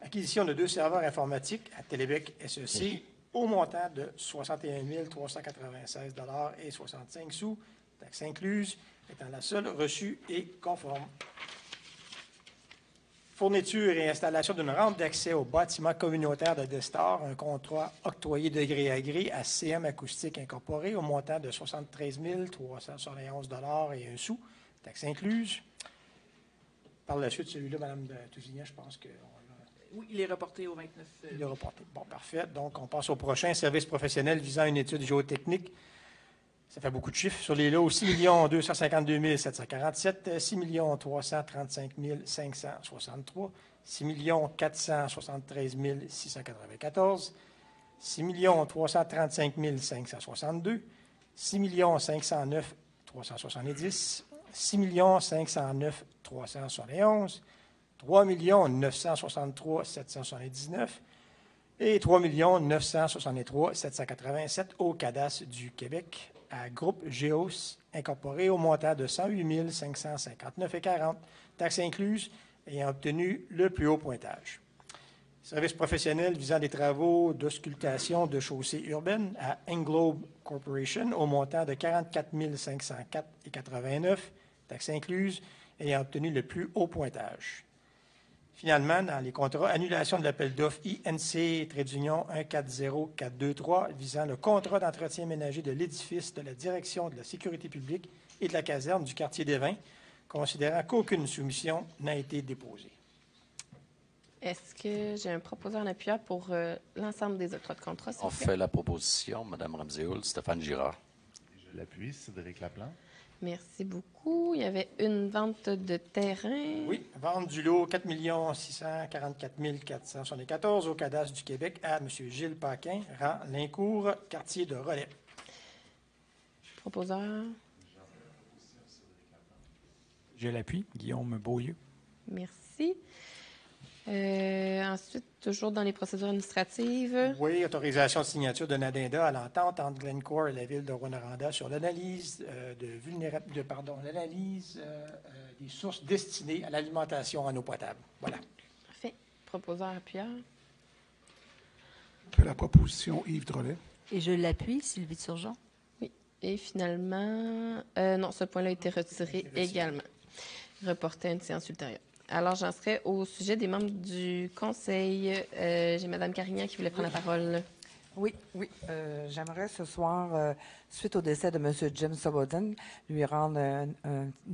Acquisition de 2 serveurs informatiques à Télébec SEC au montant de 61 396,65 $, taxes incluses, étant la seule reçue et conforme. Fourniture et installation d'une rampe d'accès au bâtiment communautaire de Destar, un contrat octroyé de gré à gré à CM Acoustique Incorporé au montant de 73 371,01 $, taxes incluses. Par la suite, celui-là, Mme Tousignan, je pense que... Oui, il est reporté au 29. Il est reporté. Bon, parfait. Donc, on passe au prochain. Service professionnel visant une étude géotechnique. Ça fait beaucoup de chiffres. Sur les lots, 6 252 747, 6 335 563, 6 473 694, 6 335 562, 6 509 370, 6 509 371, 3 963 779 et 3 963 787 au cadastre du Québec à Groupe Géos Incorporé au montant de 108 559,40 $, taxes incluses, ayant obtenu le plus haut pointage. Service professionnel visant des travaux d'auscultation de chaussées urbaines à Englobe Corporation au montant de 44 504,89 $, taxes incluses, ayant obtenu le plus haut pointage. Finalement, dans les contrats, annulation de l'appel d'offres INC 140423 visant le contrat d'entretien ménager de l'édifice de la direction de la sécurité publique et de la caserne du quartier des Vins, considérant qu'aucune soumission n'a été déposée. Est-ce que j'ai un proposeur en appuyant pour l'ensemble des octrois de contrat? On fait la proposition, Mme Ramsey-Hull, Stéphane Girard. Je l'appuie, Cédric Laplante. Merci beaucoup. Il y avait une vente de terrain. Oui, vente du lot 4 644 474 au cadastre du Québec à M. Gilles Paquin, rang Lincourt, quartier de Relais. Proposeur. Je l'appuie, Guillaume Beaulieu. Merci. Ensuite, toujours dans les procédures administratives. Oui, autorisation de signature de Nadinda à l'entente entre Glencore et la ville de Rouyn-Noranda sur l'analyse des sources destinées à l'alimentation en eau potable. Voilà. Parfait. Proposeur appuyeur. Je fais la proposition, Yves Drolet. Et je l'appuie, Sylvie Turgeon. Oui. Et finalement, non, ce point-là a été retiré également. Reporté à une séance ultérieure. Alors, j'en serais au sujet des membres du Conseil. J'ai Mme Carignan qui voulait prendre la parole. Oui. J'aimerais ce soir, suite au décès de M. Jim Sobodin, lui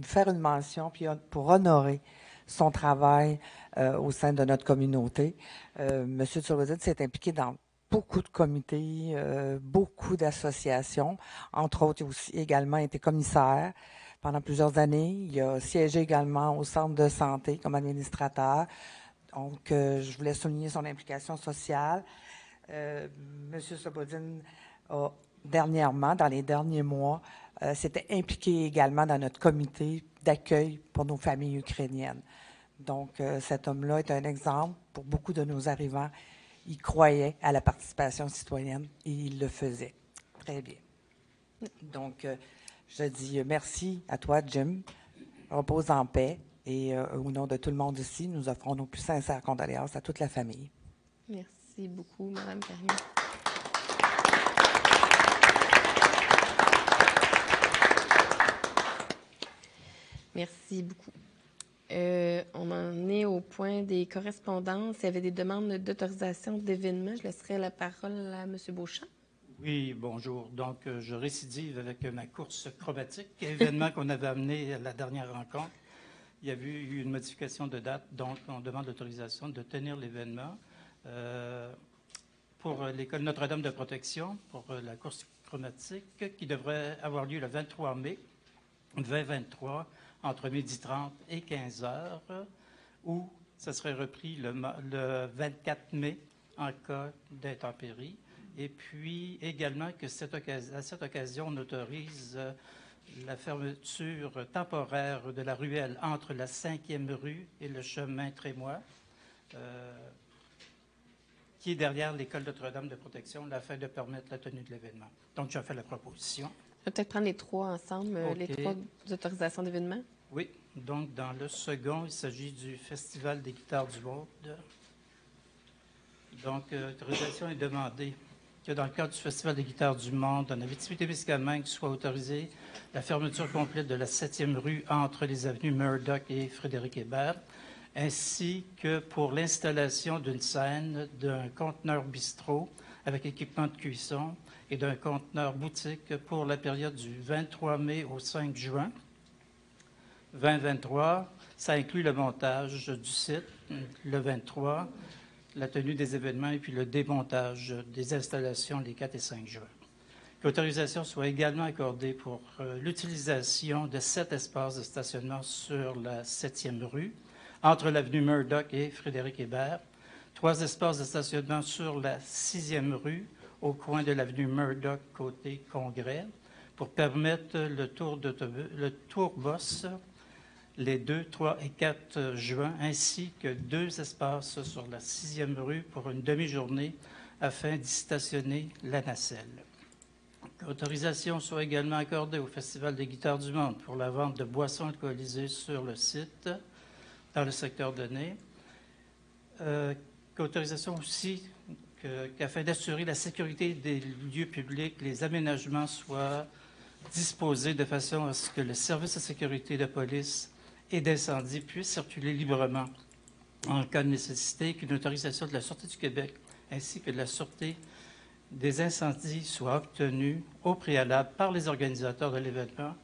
faire une mention puis pour honorer son travail au sein de notre communauté. M. Sobodin s'est impliqué dans beaucoup de comités, beaucoup d'associations. Entre autres, il a aussi également été commissaire pendant plusieurs années. Il a siégé également au centre de santé comme administrateur. Donc, je voulais souligner son implication sociale. M. Sobodin a dernièrement, dans les derniers mois, s'était impliqué également dans notre comité d'accueil pour nos familles ukrainiennes. Donc, cet homme-là est un exemple pour beaucoup de nos arrivants. Il croyait à la participation citoyenne et il le faisait. Très bien. Donc, je dis merci à toi, Jim. Repose en paix. Et au nom de tout le monde ici, nous offrons nos plus sincères condoléances à toute la famille. Merci beaucoup, Mme Carignan. Merci beaucoup. On en est au point des correspondances. Il y avait des demandes d'autorisation d'événements. Je laisserai la parole à M. Beauchamp. Oui, bonjour. Donc, je récidive avec ma course chromatique, événement qu'on avait amené à la dernière rencontre. Il y a eu une modification de date, donc on demande l'autorisation de tenir l'événement pour l'école Notre-Dame de protection, pour la course chromatique, qui devrait avoir lieu le 23 mai 2023, entre 12h30 et 15h, ou ça serait repris le 24 mai en cas d'intempéries. Et puis également que à cette occasion, on autorise la fermeture temporaire de la ruelle entre la 5e rue et le chemin Trémois, qui est derrière l'école Notre-Dame de protection, afin de permettre la tenue de l'événement. Donc, je fais la proposition. Je vais peut-être prendre les trois ensemble, les OK. trois autorisations d'événements. Oui, donc dans le second, il s'agit du Festival des guitares du monde. Donc, l'autorisation est demandée que dans le cadre du Festival des guitares du monde, en Abitibi-Témiscamingue, soit autorisée la fermeture complète de la 7e rue entre les avenues Murdoch et Frédéric-Hébert, ainsi que pour l'installation d'une scène, d'un conteneur bistrot avec équipement de cuisson et d'un conteneur boutique pour la période du 23 mai au 5 juin 2023. Ça inclut le montage du site, le 23, la tenue des événements et puis le démontage des installations les 4 et 5 juin. L'autorisation soit également accordée pour l'utilisation de 7 espaces de stationnement sur la 7e rue, entre l'avenue Murdoch et Frédéric-Hébert, 3 espaces de stationnement sur la 6e rue, au coin de l'avenue Murdoch, côté Congrès, pour permettre le tourbus les 2, 3 et 4 juin, ainsi que 2 espaces sur la 6e rue pour une demi-journée afin d'y stationner la nacelle. L'autorisation soit également accordée au Festival des guitares du monde pour la vente de boissons alcoolisées sur le site, dans le secteur donné. Autorisation aussi qu'afin d'assurer la sécurité des lieux publics, les aménagements soient disposés de façon à ce que le service de sécurité de police et d'incendie puisse circuler librement en cas de nécessité, qu'une autorisation de la Sûreté du Québec ainsi que de la Sûreté des incendies soit obtenue au préalable par les organisateurs de l'événement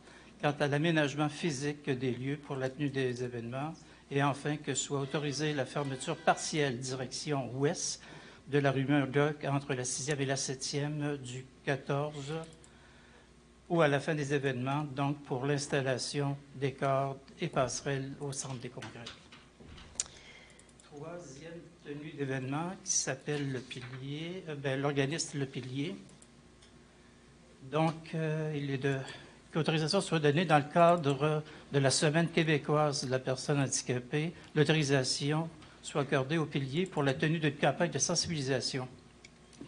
quant à l'aménagement physique des lieux pour la tenue des événements et enfin que soit autorisée la fermeture partielle direction ouest de la rue Murdoch entre la 6e et la 7e du 14 ou à la fin des événements, donc pour l'installation des cordes et passerelles au centre des congrès. Troisième tenue d'événement qui s'appelle le Pilier, l'organisme Le Pilier. Donc, il est de qu'autorisation soit donnée dans le cadre de la Semaine québécoise de la personne handicapée. L'autorisation soit accordée au Pilier pour la tenue d'une campagne de sensibilisation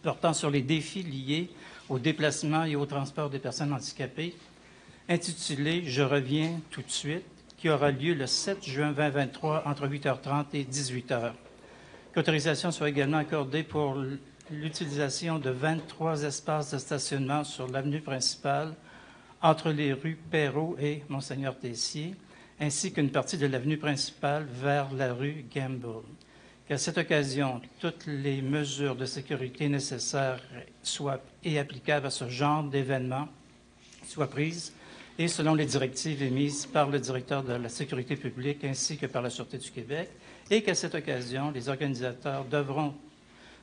portant sur les défis liés au déplacement et au transport des personnes handicapées, intitulée « Je reviens tout de suite », qui aura lieu le 7 juin 2023 entre 8h30 et 18h. Qu'autorisation soit également accordée pour l'utilisation de 23 espaces de stationnement sur l'avenue principale entre les rues Perrault et Monseigneur-Tessier, ainsi qu'une partie de l'avenue principale vers la rue Gamble. Qu'à cette occasion, toutes les mesures de sécurité nécessaires et applicables à ce genre d'événement soient prises et selon les directives émises par le directeur de la sécurité publique ainsi que par la Sûreté du Québec, et qu'à cette occasion, les organisateurs devront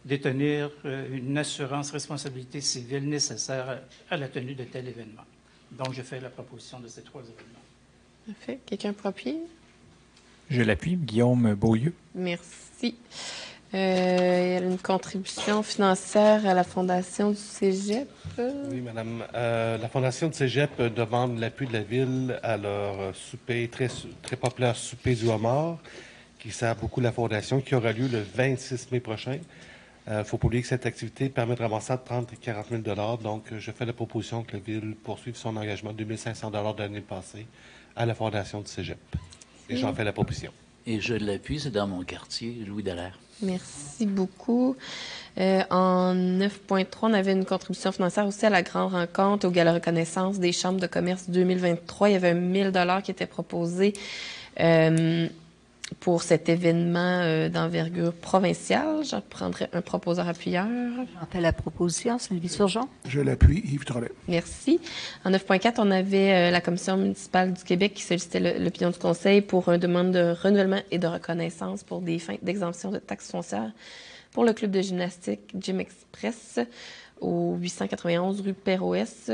détenir une assurance responsabilité civile nécessaire à la tenue de tel événement. Donc, je fais la proposition de ces 3 événements. Parfait. Quelqu'un pour appuyer? Je l'appuie. Guillaume Beaulieu. Merci. Il y a une contribution financière à la Fondation du Cégep. Oui, madame. La Fondation du Cégep demande l'appui de la Ville à leur souper, très populaire souper du homard, qui sert beaucoup la Fondation, qui aura lieu le 26 mai prochain. Il ne faut pas oublier que cette activité permet de ramasser entre 30 et 40 000 $. Donc, je fais la proposition que la Ville poursuive son engagement de 2 500 $ de l'année passée à la Fondation du Cégep. Et j'en fais la proposition. Et je l'appuie, c'est dans mon quartier, Louis Dallaire. Merci beaucoup. En 9.3, on avait une contribution financière aussi à la grande rencontre au Gala reconnaissance des chambres de commerce 2023. Il y avait 1 000 $ qui était proposé pour cet événement d'envergure provinciale. Je prendrai un proposeur appuyeur. J'en fais la proposition. Sylvie Turgeon. Je l'appuie. Yves Trollet. Merci. En 9.4, on avait la Commission municipale du Québec qui sollicitait l'opinion du Conseil pour une demande de renouvellement et de reconnaissance pour des fins d'exemption de taxes foncières pour le club de gymnastique Gym Express au 891 rue Perrault-Est.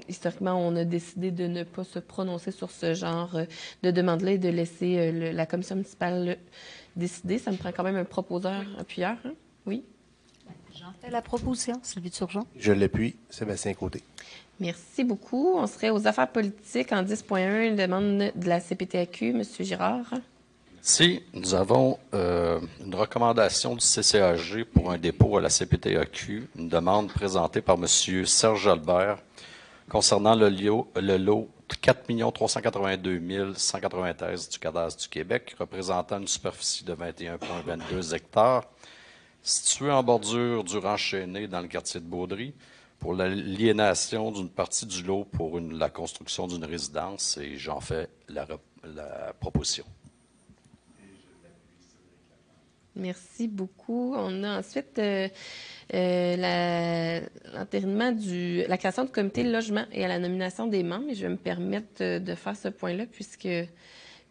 Historiquement, on a décidé de ne pas se prononcer sur ce genre de demande-là et de laisser la commission municipale décider. Ça me prend quand même un proposeur appuyeur. Hein? Oui? J'en fais la proposition. Sylvie Turgeon. Je l'appuie. Sébastien Côté. Merci beaucoup. On serait aux affaires politiques en 10.1, une demande de la CPTAQ. Monsieur Girard. Si nous avons une recommandation du CCAG pour un dépôt à la CPTAQ, une demande présentée par M. Serge Albert concernant le lot 4 382 193 du cadastre du Québec, représentant une superficie de 21,22 hectares, située en bordure du Ranch Chêné dans le quartier de Baudry, pour l'aliénation d'une partie du lot pour la construction d'une résidence, et j'en fais la proposition. Merci beaucoup. On a ensuite l'entérinement la création du comité logement et à la nomination des membres. Et je vais me permettre de faire ce point-là puisque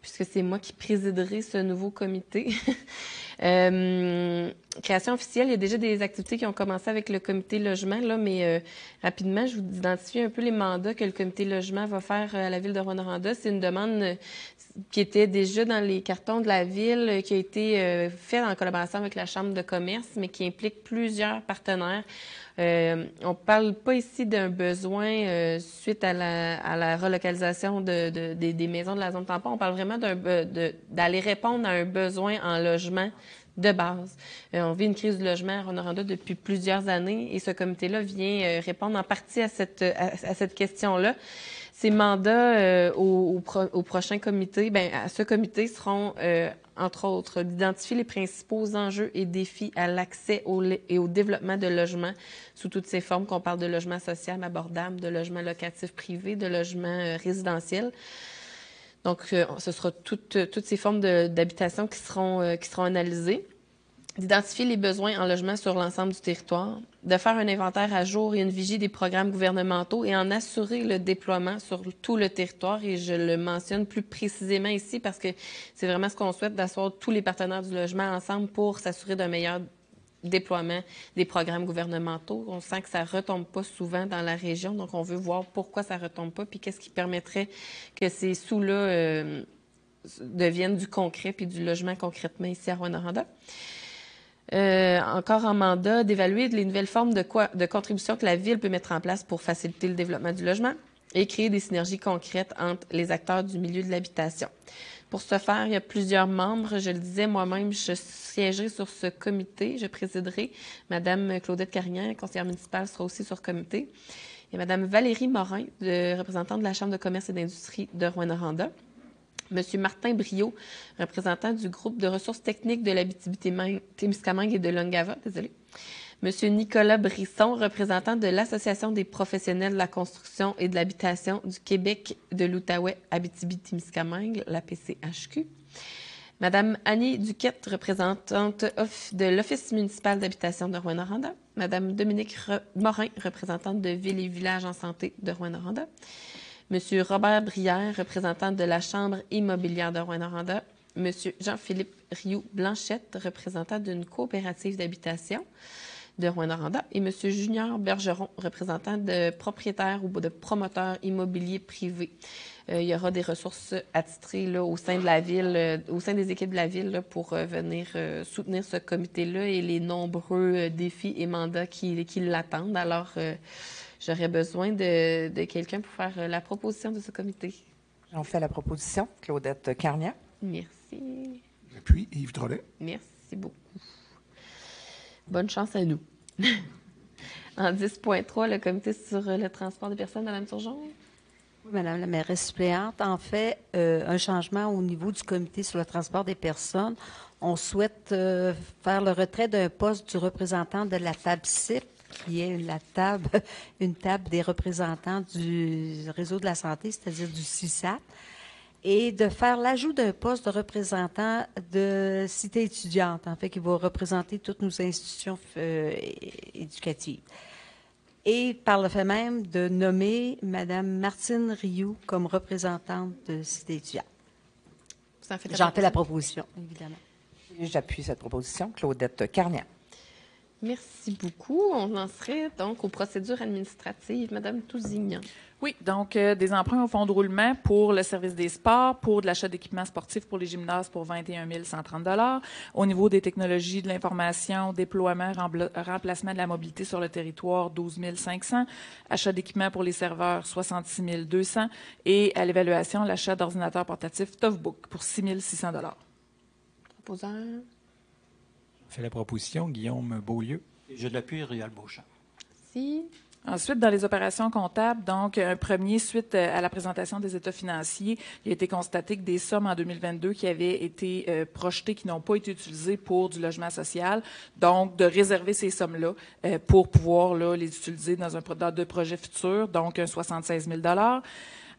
c'est moi qui présiderai ce nouveau comité. Création officielle, il y a déjà des activités qui ont commencé avec le comité logement, là, mais rapidement, je vous identifie un peu les mandats que le comité logement va faire à la Ville de Rouyn-Noranda. C'est une demande qui était déjà dans les cartons de la Ville, qui a été faite en collaboration avec la Chambre de commerce, mais qui implique plusieurs partenaires. On ne parle pas ici d'un besoin suite à la relocalisation des maisons de la zone tampon. On parle vraiment d'aller répondre à un besoin en logement de base. On vit une crise du logement à Rouyn-Noranda depuis plusieurs années et ce comité-là vient répondre en partie à cette question-là. Ces mandats au prochain comité, à ce comité seront, entre autres, d'identifier les principaux enjeux et défis à l'accès et au développement de logements sous toutes ses formes, qu'on parle de logement social abordable, de logement locatif privé, de logement résidentiel. Donc, ce sera toutes ces formes d'habitation qui seront analysées. D'identifier les besoins en logement sur l'ensemble du territoire, de faire un inventaire à jour et une vigie des programmes gouvernementaux et en assurer le déploiement sur tout le territoire. Et je le mentionne plus précisément ici parce que c'est vraiment ce qu'on souhaite, d'asseoir tous les partenaires du logement ensemble pour s'assurer d'un meilleur déploiement des programmes gouvernementaux. On sent que ça retombe pas souvent dans la région, donc on veut voir pourquoi ça retombe pas puis qu'est-ce qui permettrait que ces sous-là deviennent du concret puis du logement concrètement ici à Rouyn-Noranda. Encore en mandat, d'évaluer les nouvelles formes de contribution que la Ville peut mettre en place pour faciliter le développement du logement et créer des synergies concrètes entre les acteurs du milieu de l'habitation. Pour ce faire, il y a plusieurs membres. Je le disais, moi-même, je siégerai sur ce comité. Je présiderai. Madame Claudette Carignan, conseillère municipale, sera aussi sur le comité. Il y a Madame Valérie Morin, représentante de la Chambre de commerce et d'industrie de Rouyn-Noranda. Monsieur Martin Briot, représentant du groupe de ressources techniques de l'Abitibi-Témiscamingue et de l'Ongava, Monsieur Nicolas Brisson, représentant de l'Association des professionnels de la construction et de l'habitation du Québec de l'Outaouais Abitibi-Témiscamingue, la PCHQ. Madame Annie Duquette, représentante de l'Office municipal d'habitation de Rouyn-Noranda. Madame Dominique Morin, représentante de Villes et villages en santé de Rouyn-Noranda. Monsieur Robert Brière, représentant de la Chambre immobilière de Rouyn-Noranda. Monsieur Jean-Philippe Rioux-Blanchette, représentant d'une coopérative d'habitation de Rouyn-Noranda. Et Monsieur Junior Bergeron, représentant de propriétaires ou de promoteurs immobiliers privés. Il y aura des ressources attitrées là, au sein de la Ville, au sein des équipes de la Ville là, pour venir soutenir ce comité-là et les nombreux défis et mandats qui l'attendent. Alors, j'aurais besoin de quelqu'un pour faire la proposition de ce comité. On fait la proposition. Claudette Carignan. Merci. Et puis, Yves Drolet. Merci beaucoup. Bonne chance à nous. En 10.3, le comité sur le transport des personnes, Mme Turgeon. Oui, Madame la mairesse suppléante. En fait, un changement au niveau du comité sur le transport des personnes. On souhaite faire le retrait d'un poste du représentant de la table CIP, qui est une table des représentants du réseau de la santé, c'est-à-dire du CISAT, et de faire l'ajout d'un poste de représentant de cité étudiante, en fait, qui va représenter toutes nos institutions éducatives. Et par le fait même de nommer Mme Martine Rioux comme représentante de cité étudiante. J'en fais la proposition, évidemment. J'appuie cette proposition. Claudette Carignan. Merci beaucoup. On en serait donc aux procédures administratives. Madame Tousignan. Oui, donc des emprunts au fonds de roulement pour le service des sports, pour de l'achat d'équipements sportifs pour les gymnases pour 21 130 $. Au niveau des technologies de l'information, déploiement, remplacement de la mobilité sur le territoire, 12 500 $. Achat d'équipements pour les serveurs, 66 200 $. Et à l'évaluation, l'achat d'ordinateurs portatifs Toughbook pour 6 600 $. Proposeur. Je fais la proposition. Guillaume Beaulieu. Je l'appuie, Réal Beauchamp. Merci. Ensuite, dans les opérations comptables, donc, un premier, suite à la présentation des états financiers, il a été constaté que des sommes en 2022 qui avaient été projetées, qui n'ont pas été utilisées pour du logement social, donc de réserver ces sommes-là pour pouvoir là, les utiliser dans de projets futurs, donc un 76 000 $.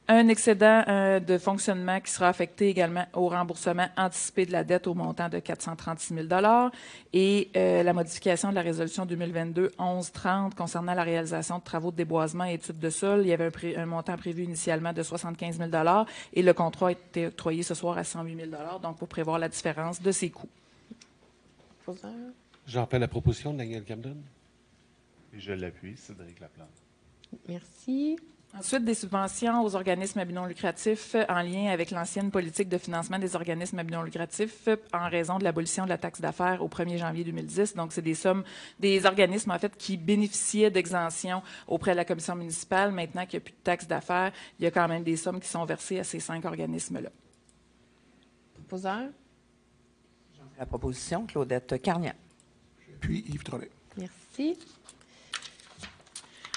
Un excédent de fonctionnement qui sera affecté également au remboursement anticipé de la dette au montant de 436 000 $ et la modification de la résolution 2022-1130 concernant la réalisation de travaux de déboisement et études de sol. Il y avait un montant prévu initialement de 75 000 $ et le contrat a été octroyé ce soir à 108 000 $, donc pour prévoir la différence de ces coûts. J'en fais la proposition, Daniel Camden. Et je l'appuie, Cédric Laplante. Merci. Ensuite, des subventions aux organismes à but non lucratif en lien avec l'ancienne politique de financement des organismes à but non lucratif en raison de l'abolition de la taxe d'affaires au 1er janvier 2010. Donc, c'est des sommes, des organismes, en fait, qui bénéficiaient d'exemptions auprès de la commission municipale. Maintenant qu'il n'y a plus de taxe d'affaires, il y a quand même des sommes qui sont versées à ces 5 organismes-là. Proposeur. La proposition, Claudette Carnian. Puis Yves Trollet. Merci.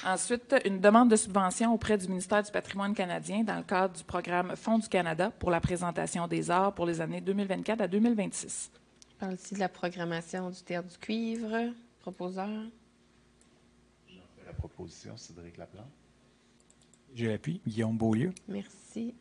Ensuite, une demande de subvention auprès du ministère du Patrimoine canadien dans le cadre du programme Fonds du Canada pour la présentation des arts pour les années 2024 à 2026. Je parle ici de la programmation du Théâtre du Cuivre. Proposeur. J'en fais la proposition, Cédric Laplante. Je l'appuie. Guillaume Beaulieu. Merci.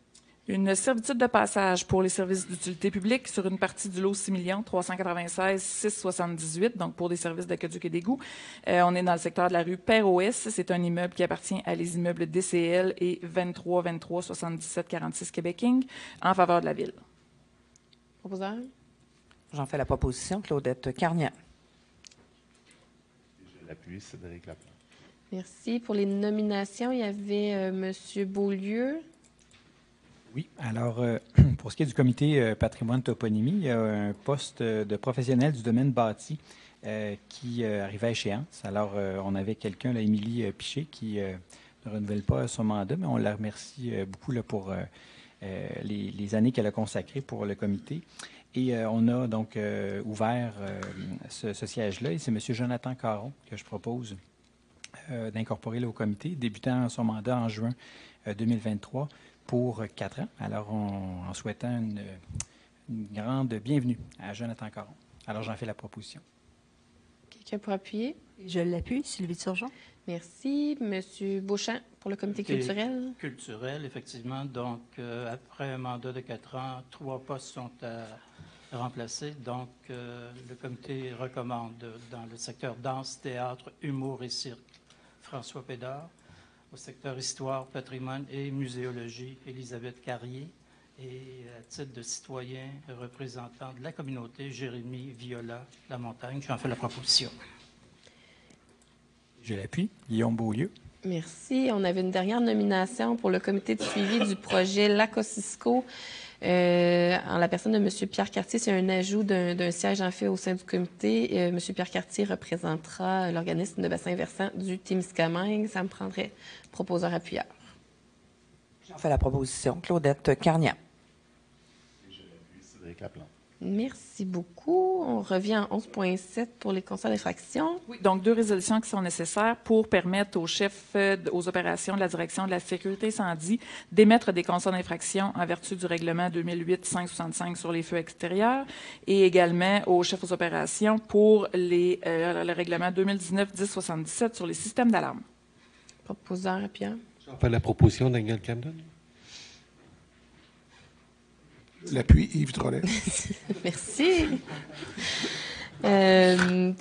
Une servitude de passage pour les services d'utilité publique sur une partie du lot 6 396 678, donc pour des services d'aqueduc et d'égout. On est dans le secteur de la rue Père-Ouest. C'est un immeuble qui appartient à les immeubles DCL et 23 77 46 Québec Inc. en faveur de la ville. Proposeur. J'en fais la proposition, Claudette Carnian. Je l'appuie, Cédric Laplante. Merci. Pour les nominations, il y avait M. Beaulieu. Oui. Alors, pour ce qui est du comité patrimoine toponymie, il y a un poste de professionnel du domaine bâti qui arrive à échéance. Alors, on avait quelqu'un, Émilie Piché, qui ne renouvelle pas son mandat, mais on la remercie beaucoup là, pour les années qu'elle a consacrées pour le comité. Et on a donc ouvert ce siège-là, et c'est M. Jonathan Caron que je propose d'incorporer là, au comité, débutant son mandat en juin 2023. Pour 4 ans. Alors, en souhaitant une grande bienvenue à Jonathan Caron. Alors, j'en fais la proposition. Quelqu'un pour appuyer? Je l'appuie, Sylvie Turgeon. Merci. Monsieur Beauchamp, pour le comité culturel. Culturel, effectivement. Donc, après un mandat de 4 ans, 3 postes sont à remplacer. Donc, le comité recommande dans le secteur danse, théâtre, humour et cirque, François Pédard. Au secteur histoire, patrimoine et muséologie, Élisabeth Carrier. Et à titre de citoyen représentant de la communauté, Jérémy Viola Lamontagne. J'en fais la proposition. Je l'appuie. Guillaume Beaulieu. Merci. On avait une dernière nomination pour le comité de suivi du projet Lac-Ossisco. En la personne de M. Pierre Cartier, c'est un ajout d'un siège en fait au sein du comité. M. Pierre Cartier représentera l'organisme de bassin versant du Témiscamingue. Ça me prendrait proposeur appuyeur. J'en fais la proposition, Claudette Carnian. Et je l'appuie, Cédric Laplante. Merci beaucoup. On revient en 11.7 pour les constats d'infraction. Oui, donc 2 résolutions qui sont nécessaires pour permettre aux chefs aux opérations de la direction de la sécurité incendie d'émettre des constats d'infraction en vertu du règlement 2008-565 sur les feux extérieurs et également aux chefs aux opérations pour le règlement 2019-1077 sur les systèmes d'alarme. Proposeur appuyeur. J'en fais la proposition, Daniel Camden. L'appui Yves Trollet. Merci. Et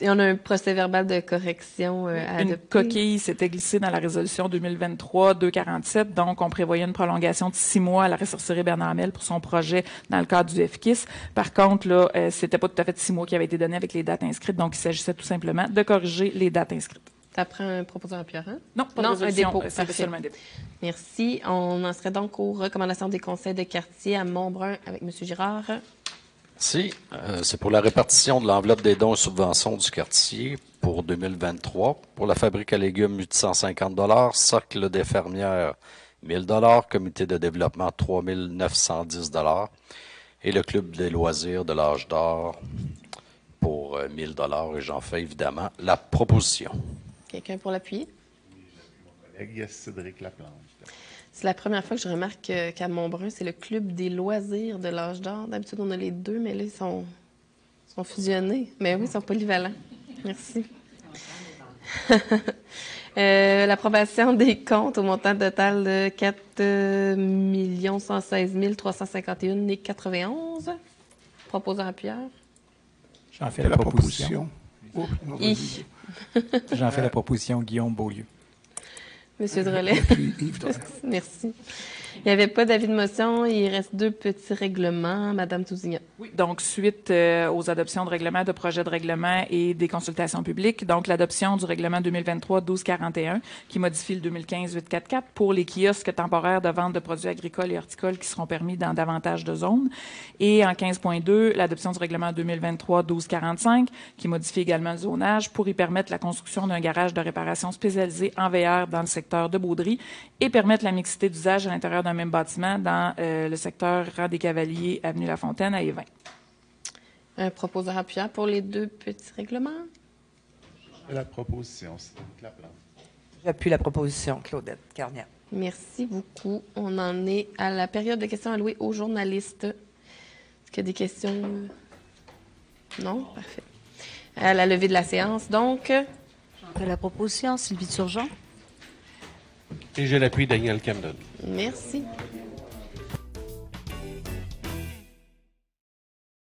on a un procès verbal de correction à adopter. Une coquille s'était glissée dans la résolution 2023-247. Donc, on prévoyait une prolongation de 6 mois à la ressourcerie Bernard Hamel pour son projet dans le cadre du FKIS. Par contre, là, c'était pas tout à fait 6 mois qui avaient été donnés avec les dates inscrites. Donc, il s'agissait tout simplement de corriger les dates inscrites. Ça prend un proposeur appuyeur, hein? Non, pas de résolution, un dépôt. c'est seulement un dépôt. Merci. On en serait donc aux recommandations des conseils de quartier à Montbrun avec M. Girard. Merci. C'est pour la répartition de l'enveloppe des dons et subventions du quartier pour 2023. Pour la fabrique à légumes, 850 $, Cercle des fermières, 1 000 $, comité de développement, 3 910 $. et le Club des loisirs de l'âge d'or pour 1 000 $. Et j'en fais évidemment la proposition. Quelqu'un pour l'appuyer? Mon collègue Cédric Laplante. C'est la première fois que je remarque qu'à Montbrun, c'est le Club des loisirs de l'âge d'or. D'habitude, on a les deux, mais là, ils sont fusionnés. Mais oui, ils sont polyvalents. Merci. L'approbation des comptes au montant total de 4 116 351,91. Proposant appuyeur. J'en fais la proposition. Oh, J'en fais la proposition, Guillaume Beaulieu. Monsieur Drolet. Merci. Il n'y avait pas d'avis de motion. Il reste 2 petits règlements. Madame Tousignan. Oui, donc suite aux adoptions de règlements, de projets de règlement et des consultations publiques, donc l'adoption du règlement 2023-1241 qui modifie le 2015-844 pour les kiosques temporaires de vente de produits agricoles et horticoles qui seront permis dans davantage de zones. Et en 15.2, l'adoption du règlement 2023-1245 qui modifie également le zonage pour y permettre la construction d'un garage de réparation spécialisé en VR dans le secteur de Baudry et permettre la mixité d'usage à l'intérieur d'un même bâtiment dans le secteur rang des Cavaliers, avenue La Fontaine à Évin. Un proposeur appuyant pour les 2 petits règlements. La proposition, Cédric Laplante. J'appuie la proposition, Claudette Carnier. Merci beaucoup. On en est à la période de questions allouées aux journalistes. Est-ce qu'il y a des questions? Non? Parfait. À la levée de la séance, donc. J'en fais la proposition, Sylvie Turgeon. Et je l'appuie, Daniel Camden. Merci.